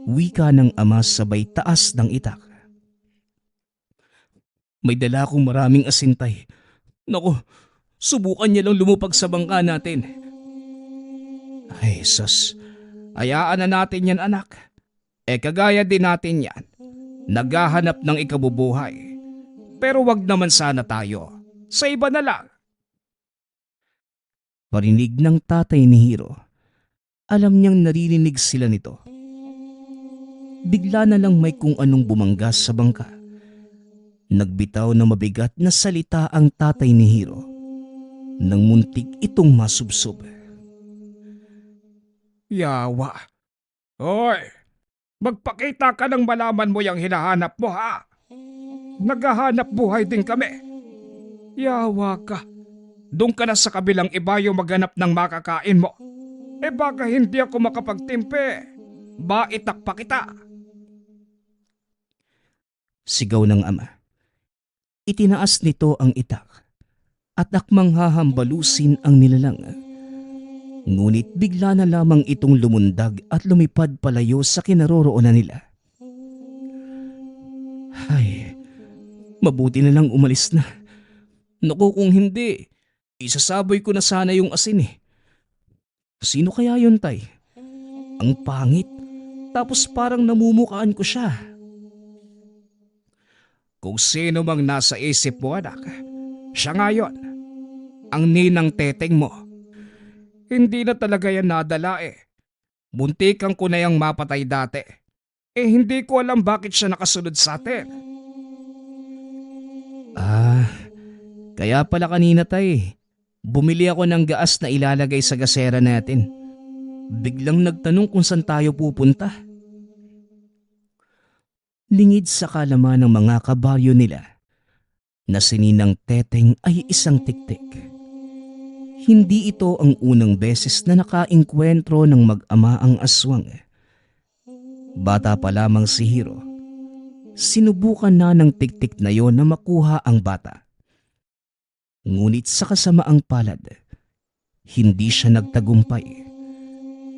Wika ng ama sabay taas ng itak. May dala akong maraming asin, Tay. Naku, subukan niya lang lumupag sa bangka natin. Ay sus, hayaan na natin yan anak. Kagaya din natin yan. Naghahanap ng ikabubuhay. Pero wag naman sana tayo. Sa iba na lang. Parinig ng tatay ni Hiro. Alam niyang naririnig sila nito. Bigla na lang may kung anong bumangga sa bangka. Nagbitaw na mabigat na salita ang tatay ni Hiro. Nang muntik itong masubsob. Yawa. Hoy, magpakita ka ng malaman mo yung hinahanap mo ha. Naghahanap buhay din kami. Yawa ka. Doon ka na sa kabilang ibayo maghanap ng makakain mo. Baka hindi ako makapagtimpe. Baitak pa kita. Sigaw ng ama. Itinaas nito ang itak at akmang hahambalusin ang nilalang. Ngunit bigla na lamang itong lumundag at lumipad palayo sa kinaroroonan nila. Ay, mabuti na lang umalis na. Naku, kung hindi, isasaboy ko na sana yung asin eh. Sino kaya yun, Tay? Ang pangit. Tapos parang namumukaan ko siya. Kung sino mang nasa isip mo anak, siya nga yun. Ang ninang teteng mo. Hindi na talaga yan nadala eh. Muntikan ko na yung mapatay dati. Hindi ko alam bakit siya nakasunod sa atin. Kaya pala kanina, Tay. Bumili ako ng gaas na ilalagay sa gasera natin. Biglang nagtanong kung saan tayo pupunta. Lingid sa kalaman ng mga kabaryo nila na si Ninang Teteng ay isang tiktik. Hindi ito ang unang beses na nakaengkwentro ng mag-ama ang aswang. Bata pa lamang si Hiro. Sinubukan na ng tiktik na yon na makuha ang bata. Ngunit sa kasamaang palad, hindi siya nagtagumpay.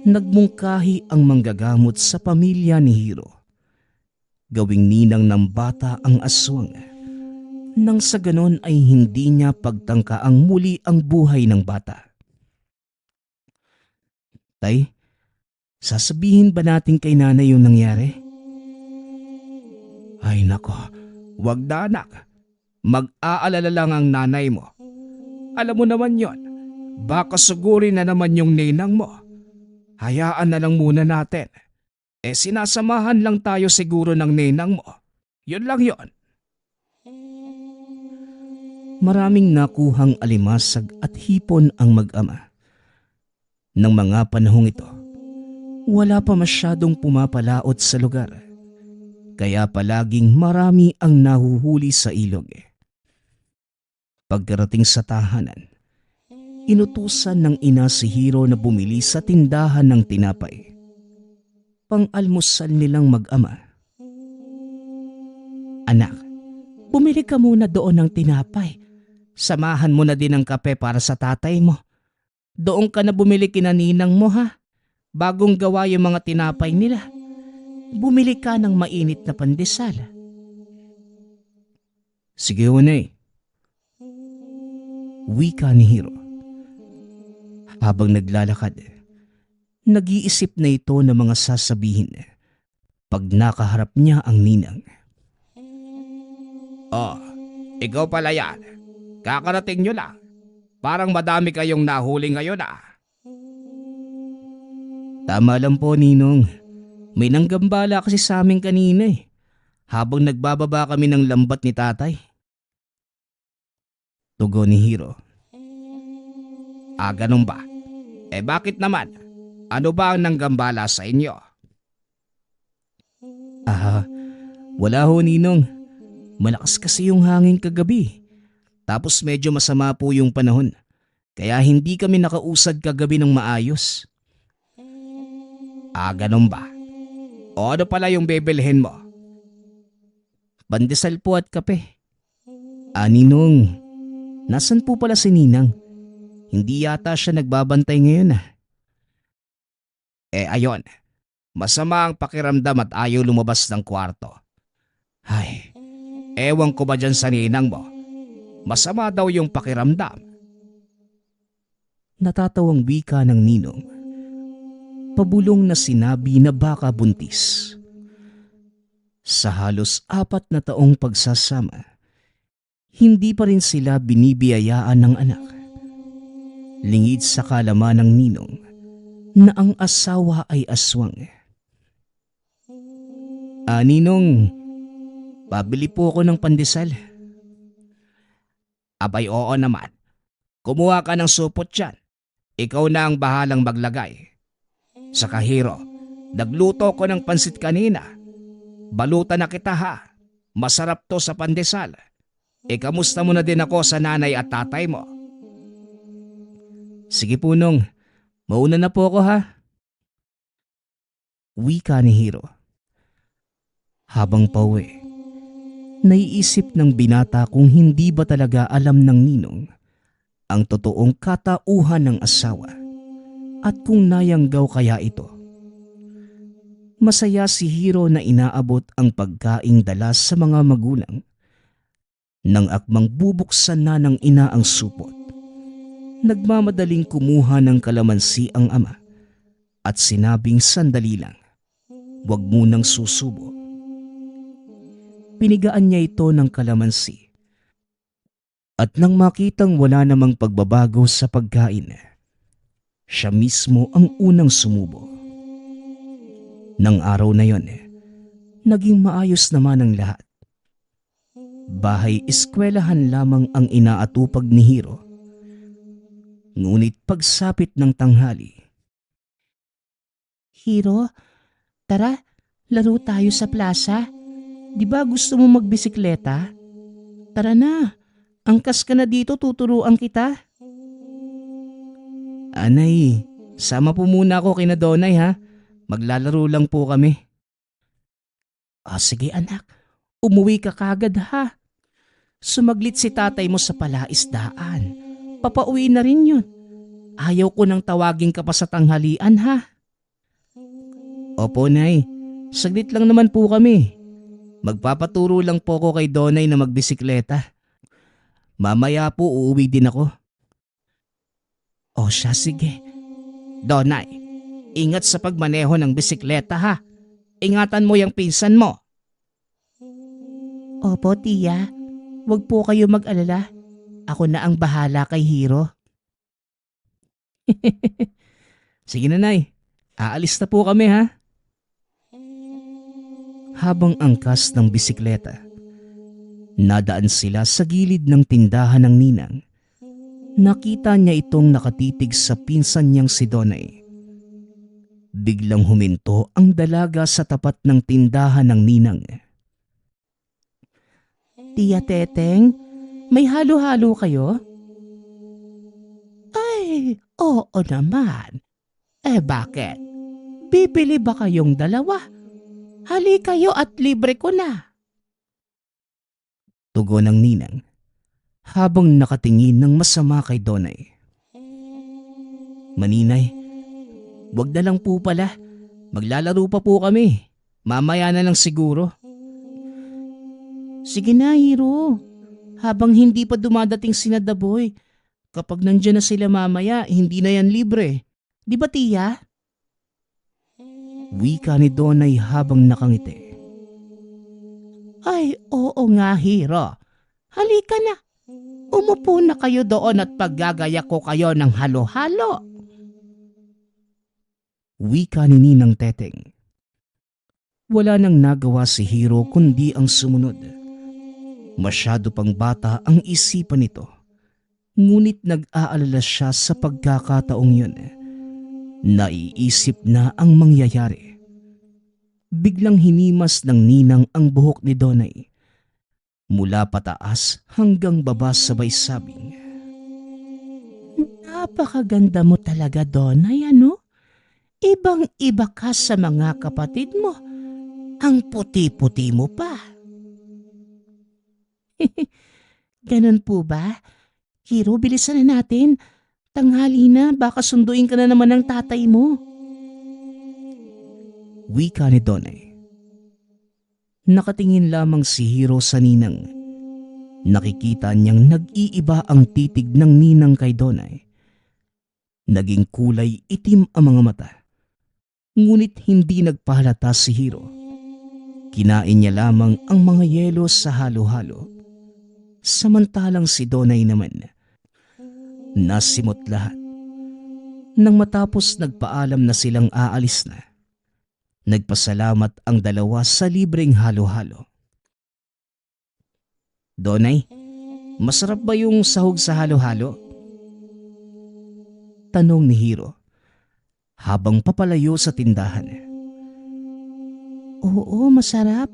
Nagmungkahi ang manggagamot sa pamilya ni Hiro. Gawing ninang ng bata ang aswang. Nang sa ganon ay hindi niya pagtangkaang muli ang buhay ng bata. Tay, sasabihin ba natin kay nanay yung nangyari? Ay nako, wag na anak. Mag-aalala lang ang nanay mo. Alam mo naman yon, baka sugurin na naman yung ninang mo. Hayaan na lang muna natin. Sinasamahan lang tayo siguro ng ninang mo. Yun lang yon. Maraming nakuhang alimasag at hipon ang mag-ama. Nang mga panahong ito, wala pa masyadong pumapalaot sa lugar. Kaya palaging marami ang nahuhuli sa ilog. Pagkarating sa tahanan, inutusan ng ina si Hiro na bumili sa tindahan ng tinapay. Pang-almusal nilang mag-ama. Anak, bumili ka muna doon ng tinapay. Samahan mo na din ng kape para sa tatay mo. Doon ka na bumili kina ninang mo ha. Bagong gawa yung mga tinapay nila. Bumili ka ng mainit na pandesal. Sige, Unay. Wika ni Hiro. Habang naglalakad, nag-iisip na ito ng mga sasabihin pag nakaharap niya ang ninang. Oh, ikaw pala yan. Kakarating nyo lang. Parang madami kayong nahuli ngayon ah. Tama lang po, Ninong. May nanggambala kasi sa amin kanina habang nagbababa kami ng lambat ni tatay. Tugon ni Hiro. Ah, ganun ba? Bakit naman? Ano ba ang nanggambala sa inyo? Wala ho, Ninong. Malakas kasi yung hangin kagabi. Tapos medyo masama po yung panahon. Kaya hindi kami nakausad kagabi ng maayos. Ah, ganun ba? O ano pala yung bibilhin mo? Pandesal po at kape. Ninong, nasan po pala si Ninang? Hindi yata siya nagbabantay ngayon Ayon. Masama ang pakiramdam at ayaw lumabas ng kwarto. Ay, ewan ko ba dyan sa ninang mo? Masama daw yung pakiramdam. Natatawang wika ng ninong. Pabulong na sinabi na baka buntis. Sa halos 4 na taong pagsasama, hindi pa rin sila binibiyayaan ng anak. Lingid sa kalaman ng ninong na ang asawa ay aswang. Ninong, pabili po ako ng pandesal. Abay oo naman. Kumuha ka ng supot dyan. Ikaw na ang bahalang maglagay. Saka Hiro, nagluto ko ng pansit kanina. Balutan na kita ha. Masarap to sa pandesal. Kamusta mo na din ako sa nanay at tatay mo? Sige po, Nong. Mauna na po ako ha. Wika ni Hiro. Habang pauwi, naiisip ng binata kung hindi ba talaga alam ng ninong ang totoong katauhan ng asawa at kung nayanggaw kaya ito. Masaya si Hiro na inaabot ang pagkaing dala sa mga magulang. Nang akmang bubuksan na ng ina ang supot, nagmamadaling kumuha ng kalamansi ang ama at sinabing sandali lang, huwag munang susubo. Pinigaan niya ito ng kalamansi. At nang makitang wala namang pagbabago sa pagkain, siya mismo ang unang sumubo. Nang araw na yon, naging maayos naman ang lahat. Bahay-eskwelahan lamang ang inaatupag ni Hiro. Ngunit pagsapit ng tanghali, Hiro, tara, laro tayo sa plaza. Di ba gusto mo magbisikleta? Tara na, angkas ka na dito, tuturuan kita. Anay, sama po muna ako kina Donay ha. Maglalaro lang po kami. Sige anak, umuwi ka kagad ha. Sumaglit si tatay mo sa palaisdaan. Papauwi na rin yun. Ayaw ko nang tawagin ka pa sa tanghalian ha. Opo, Nay. Saglit lang naman po kami. Magpapaturo lang po ko kay Donay na magbisikleta. Mamaya po uuwi din ako. O siya, sige. Donay, ingat sa pagmaneho ng bisikleta ha. Ingatan mo yung pinsan mo. Opo, tiya. Huwag po kayo mag-alala. Ako na ang bahala kay Hiro. Sige na, Nay. Aalis na po kami ha. Habang angkas ng bisikleta, Nadaan sila sa gilid ng tindahan ng ninang. Nakita niya itong nakatitig sa pinsan niyang si Donay. Biglang huminto ang dalaga sa tapat ng tindahan ng ninang. Tia Teteng, may halo-halo kayo? Ay, oo naman. Bakit? Bibili ba kayong dalawa? Hali kayo at libre ko na. Tugon ng ninang habang nakatingin ng masama kay Donay. Maninay, wag na lang po pala. Maglalaro pa po kami. Mamaya na lang siguro. Sige na, Hiro. Habang hindi pa dumadating sina Daboy, kapag nandyan na sila mamaya, hindi na yan libre. Di ba, Tia? Wika ni Donay habang nakangiti. Ay, oo nga, Hiro. Halika na. Umupo na kayo doon at paggagaya ko kayo ng halo-halo. Wika ni Ninang Teteng. Wala nang nagawa si Hiro kundi ang sumunod. Masyado pang bata ang isipan nito. Ngunit nag-aalala siya sa pagkakataong yun. Naiisip na ang mangyayari. Biglang hinimas ng ninang ang buhok ni Donay. Mula pataas hanggang baba sabay sabing. Napakaganda mo talaga, Donay, ano? Ibang-iba ka sa mga kapatid mo. Ang puti-puti mo pa. Ganun po ba? Hiro, bilisan na natin. Tanghali na, baka sunduin ka na naman ng tatay mo. Wika ni Donay. Nakatingin lamang si Hiro sa ninang. Nakikita niyang nag-iiba ang titig ng ninang kay Donay. Naging kulay itim ang mga mata. Ngunit hindi nagpahalata si Hiro. Kinain niya lamang ang mga yelo sa halo-halo. Samantalang si Donay naman, nasimot lahat. Nang matapos nagpaalam na silang aalis na, nagpasalamat ang dalawa sa libreng halo-halo. Donay, masarap ba yung sahog sa halo-halo? Tanong ni Hiro habang papalayo sa tindahan. Oo, masarap.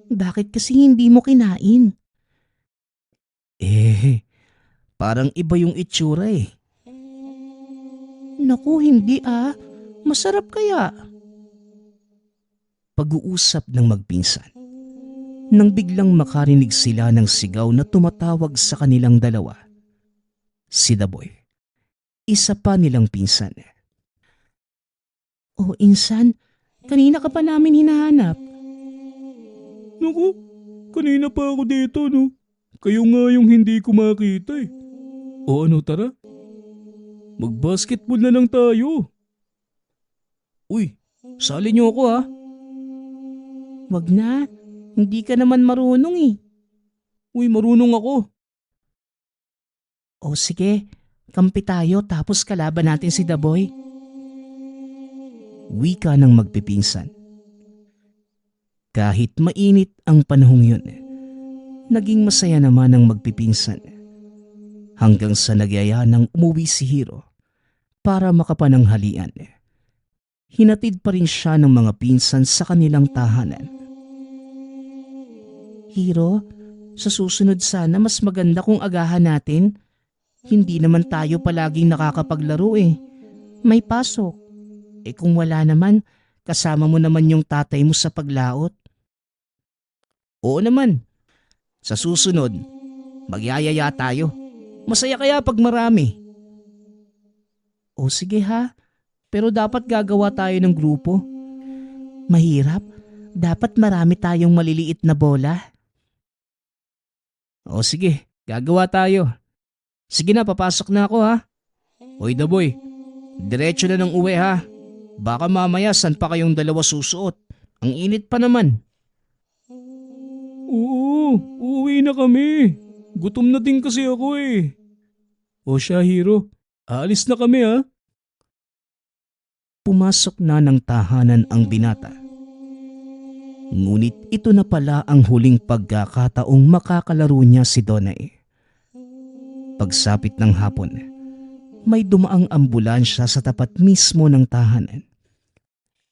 Bakit kasi hindi mo kinain? Parang iba yung itsura eh. Naku, hindi ah. Masarap kaya. Pag-uusap ng magpinsan. Nang biglang makarinig sila ng sigaw na tumatawag sa kanilang dalawa. Si Daboy, isa pa nilang pinsan. Oh, Insan, kanina ka pa namin hinahanap. Naku, kanina pa ako dito, no? Kayo nga yung hindi ko makita eh. O ano, tara? Mag-basketball na lang tayo. Uy, sali niyo ako ha. Wag na, hindi ka naman marunong eh. Uy, marunong ako. O sige, kampi tayo tapos kalaban natin si Daboy. Wika ng magpipinsan. Kahit mainit ang panahong yun, naging masaya naman ang magpipinsan. Hanggang sa nagyaya nang umuwi si Hiro para makapananghalian. Hinatid pa rin siya ng mga pinsan sa kanilang tahanan. Hiro, sa susunod sana mas maganda kung agahan natin. Hindi naman tayo palaging nakakapaglaro eh. May pasok. Kung wala naman, kasama mo naman yung tatay mo sa paglaot. Oo naman. Sa susunod, magyayaya tayo. Masaya kaya pag marami. O sige ha, pero dapat gagawa tayo ng grupo. Mahirap, dapat marami tayong maliliit na bola. O sige, gagawa tayo. Sige na, papasok na ako ha. Hoy Daboy, diretso na ng uwi ha. Baka mamaya saan pa kayong dalawa susuot. Ang init pa naman. Oo, uuwi na kami. Gutom na din kasi ako eh. O siya, Hiro, aalis na kami ha. Pumasok na ng tahanan ang binata. Ngunit ito na pala ang huling pagkakataong makakalaro niya si Donay. Pagsapit ng hapon, may dumaang ambulansya sa tapat mismo ng tahanan.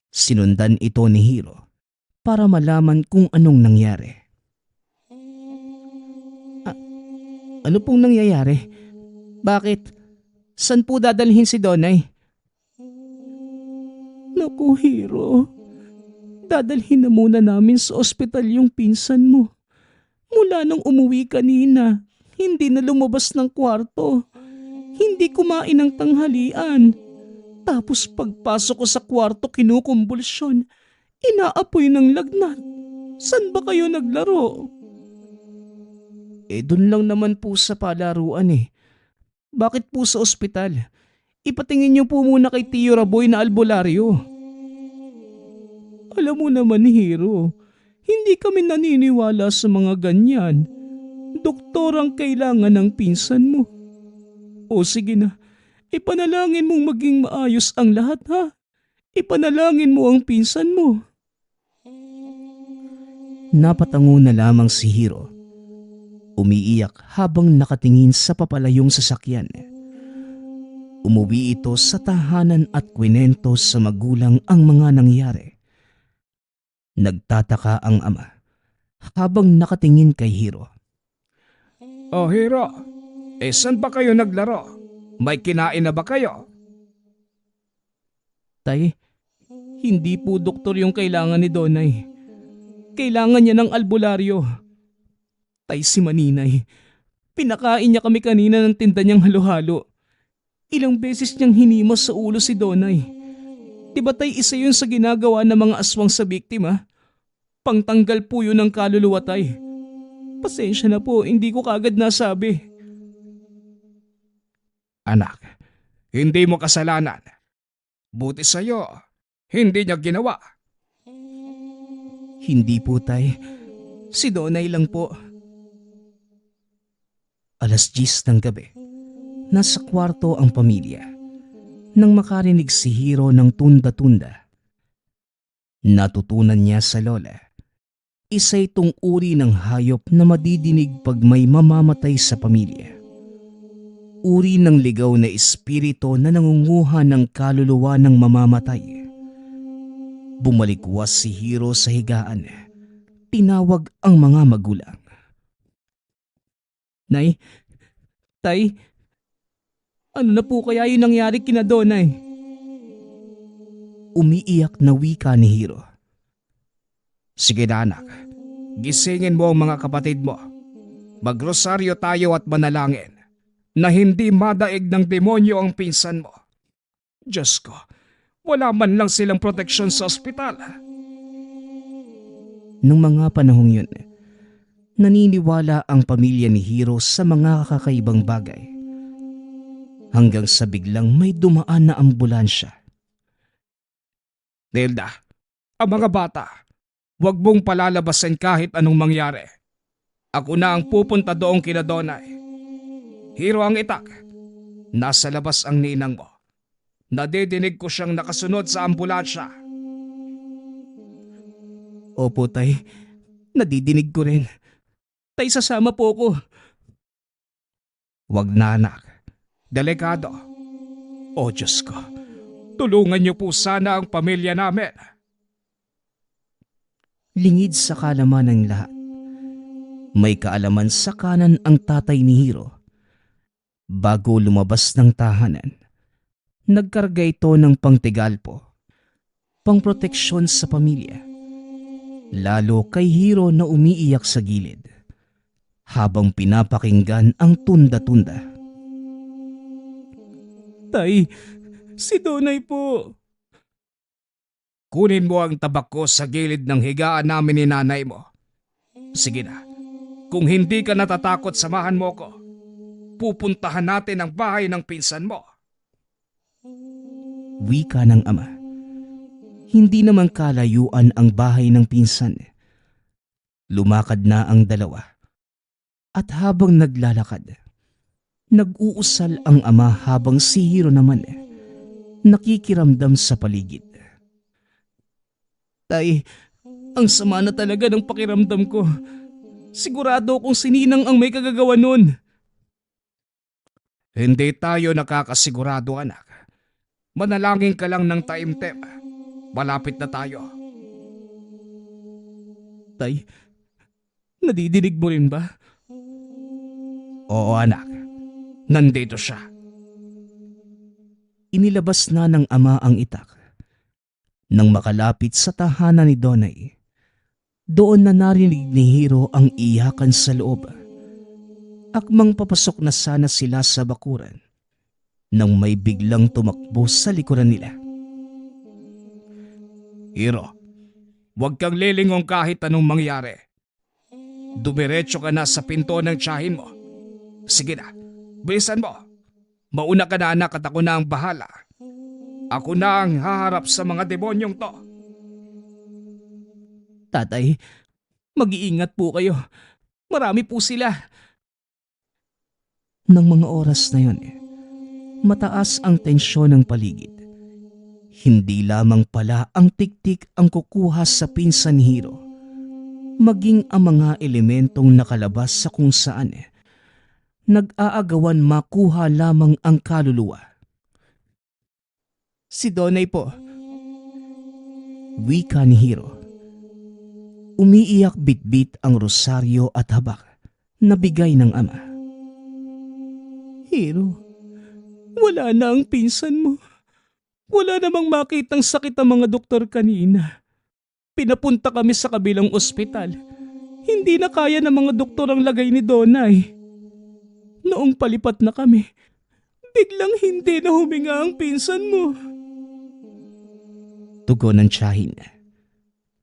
Sinundan ito ni Hiro para malaman kung anong nangyari. Ano pong nangyayari? Bakit? San po dadalhin si Donay? Naku, Hiro. Dadalhin na muna namin sa ospital yung pinsan mo. Mula nung umuwi kanina, hindi na lumabas ng kwarto. Hindi kumain ng tanghalian. Tapos pagpasok ko sa kwarto, kinukumbulsyon. Inaapoy ng lagnat. San ba kayo naglaro? Dun lang naman po sa palaruan eh. Bakit po sa ospital? Ipatingin niyo po muna kay Tio Raboy na albularyo. Alam mo naman, Hiro, hindi kami naniniwala sa mga ganyan. Doktor ang kailangan ng pinsan mo. O sige na, ipanalangin mong maging maayos ang lahat ha. Ipanalangin mo ang pinsan mo. Napatango na lamang si Hiro. Umiiyak habang nakatingin sa papalayong sasakyan. Umuwi ito sa tahanan at kwinento sa magulang ang mga nangyari. Nagtataka ang ama habang nakatingin kay Hiro. Oh, Hiro, saan ba kayo naglaro? May kinain na ba kayo? Tay, hindi po doktor yung kailangan ni Donay. Kailangan niya ng albularyo. Tay, si Maninay. Pinakain niya kami kanina ng tinda niyang halo-halo. Ilang beses niyang hinimas sa ulo si Donay. Diba tay, isa yun sa ginagawa ng mga aswang sa biktima? Pangtanggal po yun ng kaluluwa tay. Pasensya na po, hindi ko kagad nasabi. Anak, hindi mo kasalanan. Buti sa'yo, hindi niya ginawa. Hindi po tay. Si Donay lang po. 10:00 ng gabi. Nasa kwarto ang pamilya. Nang makarinig si Hiro ng tunda-tunda. Natutunan niya sa lola. Isa itong uri ng hayop na madidinig pag may mamamatay sa pamilya. Uri ng ligaw na espiritu na nangunguha ng kaluluwa ng mamamatay. Bumalikwas si Hiro sa higaan. Tinawag ang mga magulang. Nay, tay, ano na po kaya yung nangyari kina Donay? Umiiyak na wika ni Hiro. Sige na anak, gisingin mo ang mga kapatid mo. Magrosaryo tayo at manalangin na hindi madaig ng demonyo ang pinsan mo. Diyos ko, wala man lang silang proteksyon sa ospital. Nung mga panahong yun, naniniwala ang pamilya ni Hiro sa mga kakaibang bagay. Hanggang sa biglang may dumaan na ambulansya. Nelda, ang mga bata, huwag mong palalabasin kahit anong mangyari. Ako na ang pupunta doong kina Donay. Hiro ang itak. Nasa labas ang ninang mo. Nadidinig ko siyang nakasunod sa ambulansya. Opo tay, nadidinig ko rin. Tay, sasama po ko. Huwag na anak. Delikado. O Diyos ko, tulungan niyo po sana ang pamilya namin. Lingid sa kalaman ng lahat. May kaalaman sa kanan ang tatay ni Hiro. Bago lumabas ng tahanan, nagkarga ito ng pangtigalpo, pangproteksyon sa pamilya. Lalo kay Hiro na umiiyak sa gilid, habang pinapakinggan ang tunda-tunda. Tay, si Donay po. Kunin mo ang tabak ko sa gilid ng higaan namin ni nanay mo. Sige na, kung hindi ka natatakot samahan mo ko. Pupuntahan natin ang bahay ng pinsan mo. Wika ng ama. Hindi naman kalayuan ang bahay ng pinsan. Lumakad na ang dalawa. At habang naglalakad, nag-uusal ang ama habang si Hiro naman nakikiramdam sa paligid. Tay, Ang sama na talaga ng pakiramdam ko. Sigurado akong si Ninang ang may kagagawa nun. Hindi tayo nakakasigurado, anak. Manalangin ka lang ng taimtim. Malapit na tayo. Tay, nadidinig mo rin ba? Oo, anak. Nandito siya. Inilabas na ng ama ang itak. Nang makalapit sa tahanan ni Donay, doon na narinig ni Hiro ang iyakan sa loob. Akmang papasok na sana sila sa bakuran nang may biglang tumakbo sa likuran nila. Hiro, huwag kang lilingong kahit anong mangyari. Dumiretso ka na sa pinto ng tiyahin mo. Sige na, bilisan mo. Mauna ka na, anak, at ako na ang bahala. Ako na ang haharap sa mga demonyong to. Tatay, mag-iingat po kayo. Marami po sila. Nang mga oras na yon, mataas ang tensyon ng paligid. Hindi lamang pala ang tiktik ang kukuha sa pinsan ni Hiro, maging ang mga elementong nakalabas sa kung saan nag-aagawan makuha lamang ang kaluluwa. Si Donay po. Wika ni Hiro. Umiiyak bitbit ang rosaryo at habak na bigay ng ama. Hiro, wala na ang pinsan mo. Wala namang makitang sakit ang mga doktor kanina. Pinapunta kami sa kabilang ospital. Hindi na kaya ng mga doktor ang lagay ni Donay. Noong palipat na kami, biglang hindi na huminga ang pinsan mo. Tugon ng tiyahin.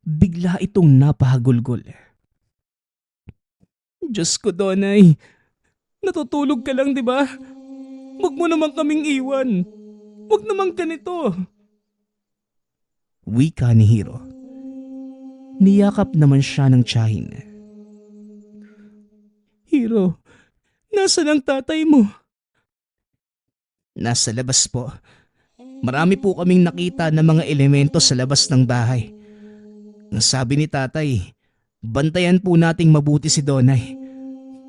Bigla itong napahagulgol. Diyos ko, Donay. Natutulog ka lang, di ba? Huwag mo naman kaming iwan. Huwag naman ganito. Wika ni Hiro. Niyakap naman siya ng tiyahin. Hiro, nasaan ang tatay mo? Nasa labas po. Marami po kaming nakita ng mga elemento sa labas ng bahay. Ang sabi ni tatay, bantayan po nating mabuti si Donay.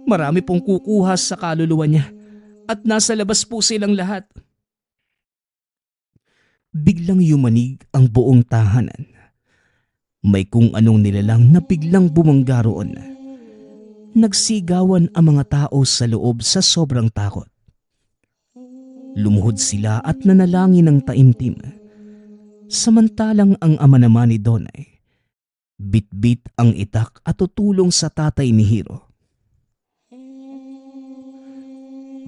Marami pong kukuha sa kaluluwa niya at nasa labas po silang lahat. Biglang yumanig ang buong tahanan. May kung anong nilalang na biglang bumangga roon. Nagsigawan ang mga tao sa loob sa sobrang takot. Lumuhod sila at nanalangin ng taimtim. Samantalang ang ama naman ni Donay, bitbit ang itak at tutulong sa tatay ni Hiro.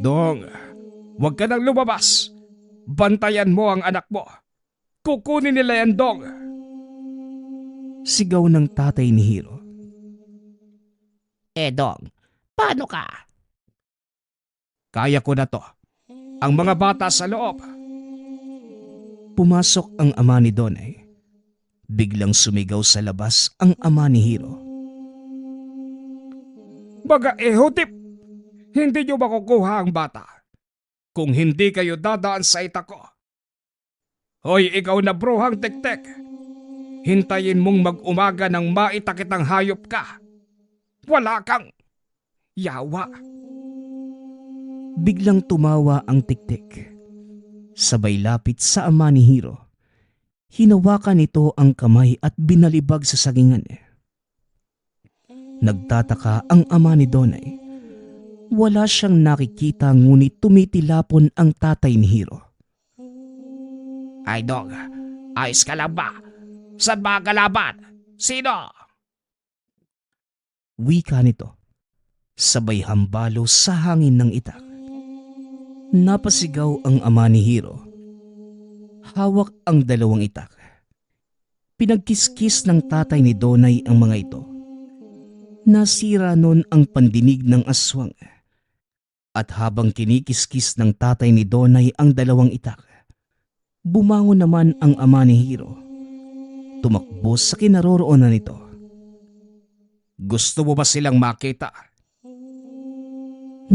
Dong, huwag ka nang lumabas. Bantayan mo ang anak mo. Kukunin nila yan, Dong. Sigaw ng tatay ni Hiro. Dong, paano ka? Kaya ko na to. Ang mga bata sa loob. Pumasok ang ama ni Donay. Biglang sumigaw sa labas ang ama ni Hiro. Baga ehotip, hindi nyo makukuha ang bata kung hindi kayo dadaan sa itak ko. Hoy, ikaw na bruhang tek-tek. Hintayin mong mag-umaga nang maitakitang hayop ka. Wala kang yawa. Biglang tumawa ang tiktik. Sabay lapit sa ama ni Hiro. Hinawakan nito ang kamay at binalibag sa sagingan. Nagtataka ang ama ni Donay. Wala siyang nakikita ngunit tumitilapon ang tatay ni Hiro. Ay, Dong, ayos ka lang ba? Saan ba ang kalaban? Sino? Wika nito. Sabay hambalo sa hangin ng itak. Napasigaw ang ama ni Hiro. Hawak ang dalawang itak. Pinagkiskis ng tatay ni Donay ang mga ito. Nasira nun ang pandinig ng aswang. At habang kinikiskis ng tatay ni Donay ang dalawang itak, bumangon naman ang ama ni Hiro. Tumakbo sa kinaroroonan nito. Gusto mo ba silang makita?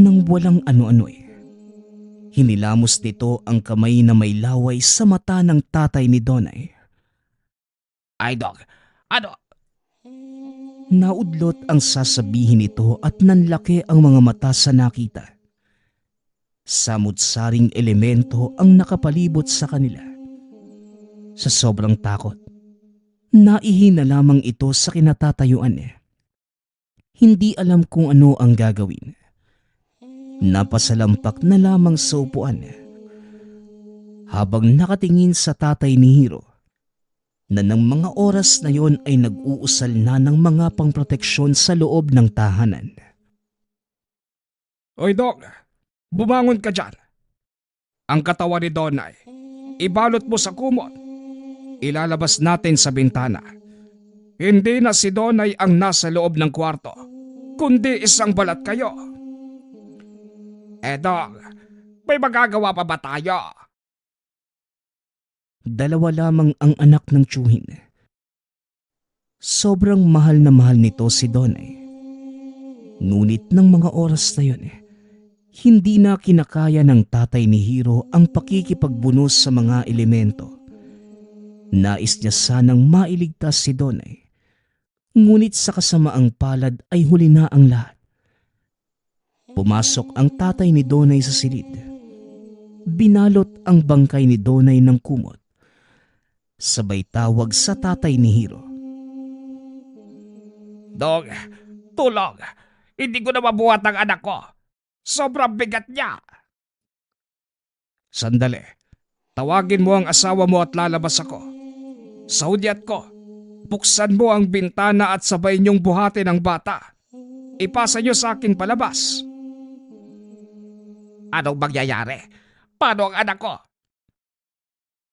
Nang walang ano-ano hinilamos nito ang kamay na may laway sa mata ng tatay ni Donay. Ay, Dong, ano? Naudlot ang sasabihin nito at nanlaki ang mga mata sa nakita. Samut-saring elemento ang nakapalibot sa kanila. Sa sobrang takot, naihina lamang ito sa kinatatayuan niya. Hindi alam kung ano ang gagawin. Napasalampak na lamang sa upuan habang nakatingin sa tatay ni Hiro na ng mga oras na yon ay nag-uusal na ng mga pangproteksyon sa loob ng tahanan. Oy, Dong, bumangon ka dyan. Ang katawan ni Donay, ibalot mo sa kumot. Ilalabas natin sa bintana. Hindi na si Donay ang nasa loob ng kwarto, kundi isang balat kayo. Dong, may magagawa pa ba tayo? Dalawa lamang ang anak ng tiyuhin. Sobrang mahal na mahal nito si Donay. Ngunit ng mga oras na yun, hindi na kinakaya ng tatay ni Hiro ang pakikipagbunos sa mga elemento. Nais niya sanang mailigtas si Donay. Ngunit sa kasamaang palad ay huli na ang lahat. Pumasok ang tatay ni Donay sa silid. Binalot ang bangkay ni Donay ng kumot. Sabay tawag sa tatay ni Hiro. Dong, tulong. Hindi ko na mabuhat ang anak ko. Sobrang bigat niya. Sandali. Tawagin mo ang asawa mo at lalabas ako. Sa hudyat ko, buksan mo ang bintana at sabay niyong buhatin ang bata. Ipasa niyo sa akin palabas. Anong mangyayari? Paano ang anak ko?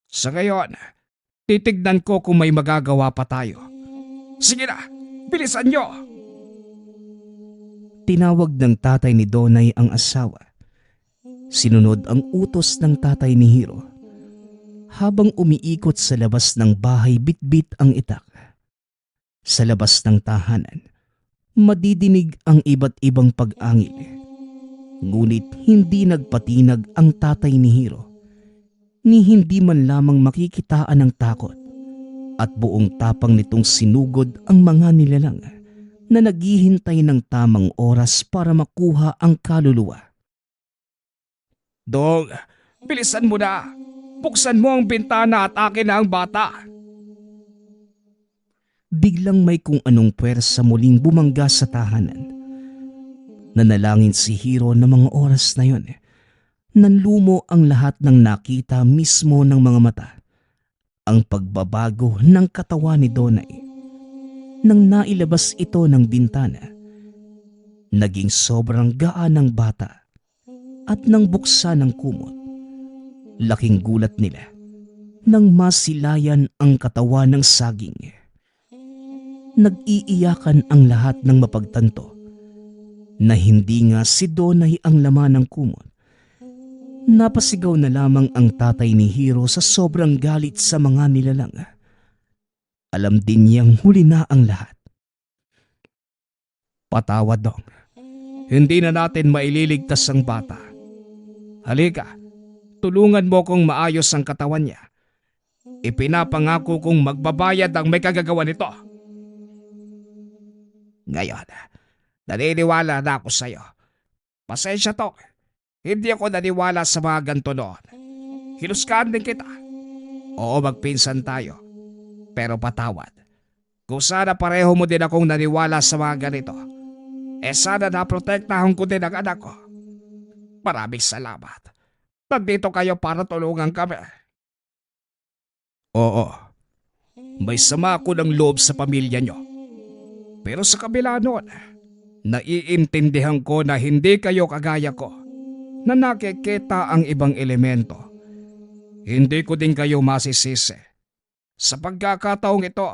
Sa ngayon, titignan ko kung may magagawa pa tayo. Sige na, bilisan niyo! Tinawag ng tatay ni Donay ang asawa. Sinunod ang utos ng tatay ni Hiro. Habang umiikot sa labas ng bahay, bitbit ang itak. Sa labas ng tahanan, madidinig ang iba't ibang pag-angil. Ngunit hindi nagpatinag ang tatay ni Hiro, ni hindi man lamang makikitaan ng takot, at buong tapang nitong sinugod ang mga nilalang na naghihintay ng tamang oras para makuha ang kaluluwa. Dong, bilisan mo na! Buksan mo ang bintana at akin na ang bata! Biglang may kung anong puwersa muling bumangga sa tahanan. Nanalangin si Hiro na mga oras na yon. Nanlumo ang lahat ng nakita mismo ng mga mata. Ang pagbabago ng katawan ni Donay. Nang nailabas ito ng bintana, naging sobrang gaan ng bata at nang buksan ng kumot. Laking gulat nila nang masilayan ang katawan ng saging. Nag-iiyakan ang lahat ng mapagtanto na hindi nga si Donay ang laman ng kumot. Napasigaw na lamang ang tatay ni Hiro sa sobrang galit sa mga nilalang. Alam din niyang huli na ang lahat. Patawad, Dong. Hindi na natin maililigtas ang bata. Halika, tulungan mo kong maayos ang katawan niya. Ipinapangako kong magbabayad ang may kagagawa nito. Ngayon, naniniwala na ako sa'yo. Pasensya, Tok. Hindi ako naniwala sa mga ganito noon. Hinuskahan din kita. Oo, magpinsan tayo. Pero patawad. Kung sana pareho mo din akong naniwala sa mga ganito, sana naprotektahan ko din ang anak ko. Maraming salamat. Nandito kayo para tulungan kami. Oo. May sama ako ng loob sa pamilya nyo. Pero sa kabila noon, naiintindihan ko na hindi kayo kagaya ko, na nakikita ang ibang elemento. Hindi ko din kayo masisisi. Sa pagkakataong ito,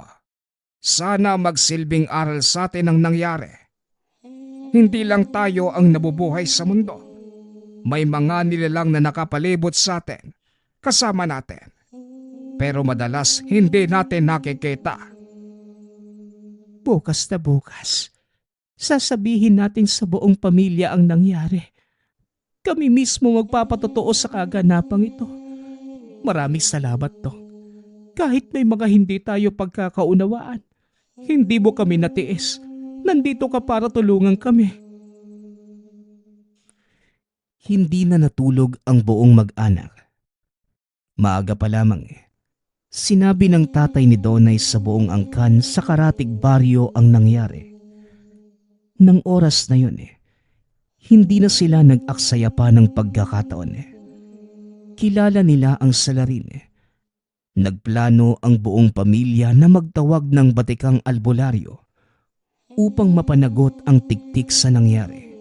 sana magsilbing aral sa atin ang nangyari. Hindi lang tayo ang nabubuhay sa mundo. May mga nilalang na nakapalibot sa atin, kasama natin. Pero madalas hindi natin nakikita. Bukas na bukas, sasabihin natin sa buong pamilya ang nangyari. Kami mismo magpapatotoo sa kaganapang ito. Maraming salamat, Dong. Kahit may mga hindi tayo pagkakaunawaan, hindi mo kami natiis nandito ka para tulungan kami. Hindi na natulog ang buong mag-anak. Maaga pa lamang sinabi ng tatay ni Donay sa buong angkan sa Karatig Baryo ang nangyari. Nang oras na yun hindi na sila nag-aksaya pa ng pagkakataon. Kilala nila ang salarin. Nagplano ang buong pamilya na magtawag ng batikang albularyo upang mapanagot ang tiktik sa nangyari.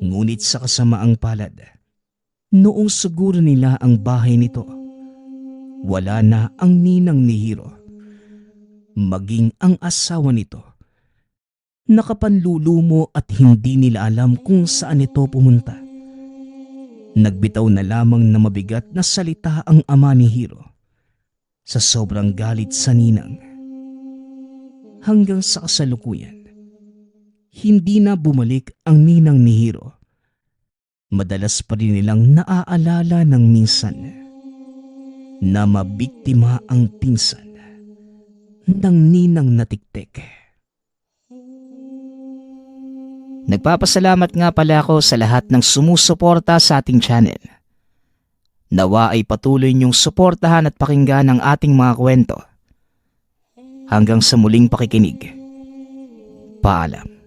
Ngunit sa kasamaang palad, noong siguro nila ang bahay nito, wala na ang ninang ni Hiro. Maging ang asawa nito. Nakapanlulumo at hindi nila alam kung saan ito pumunta. Nagbitaw na lamang na mabigat na salita ang ama ni Hiro sa sobrang galit sa ninang. Hanggang sa kasalukuyan, hindi na bumalik ang ninang ni Hiro. Madalas pa rin nilang naaalala ng minsan na mabiktima ang pinsan ng ninang na tiktik. Nagpapasalamat nga pala ako sa lahat ng sumusuporta sa ating channel. Nawa ay patuloy niyong suportahan at pakinggan ang ating mga kwento. Hanggang sa muling pakikinig. Paalam.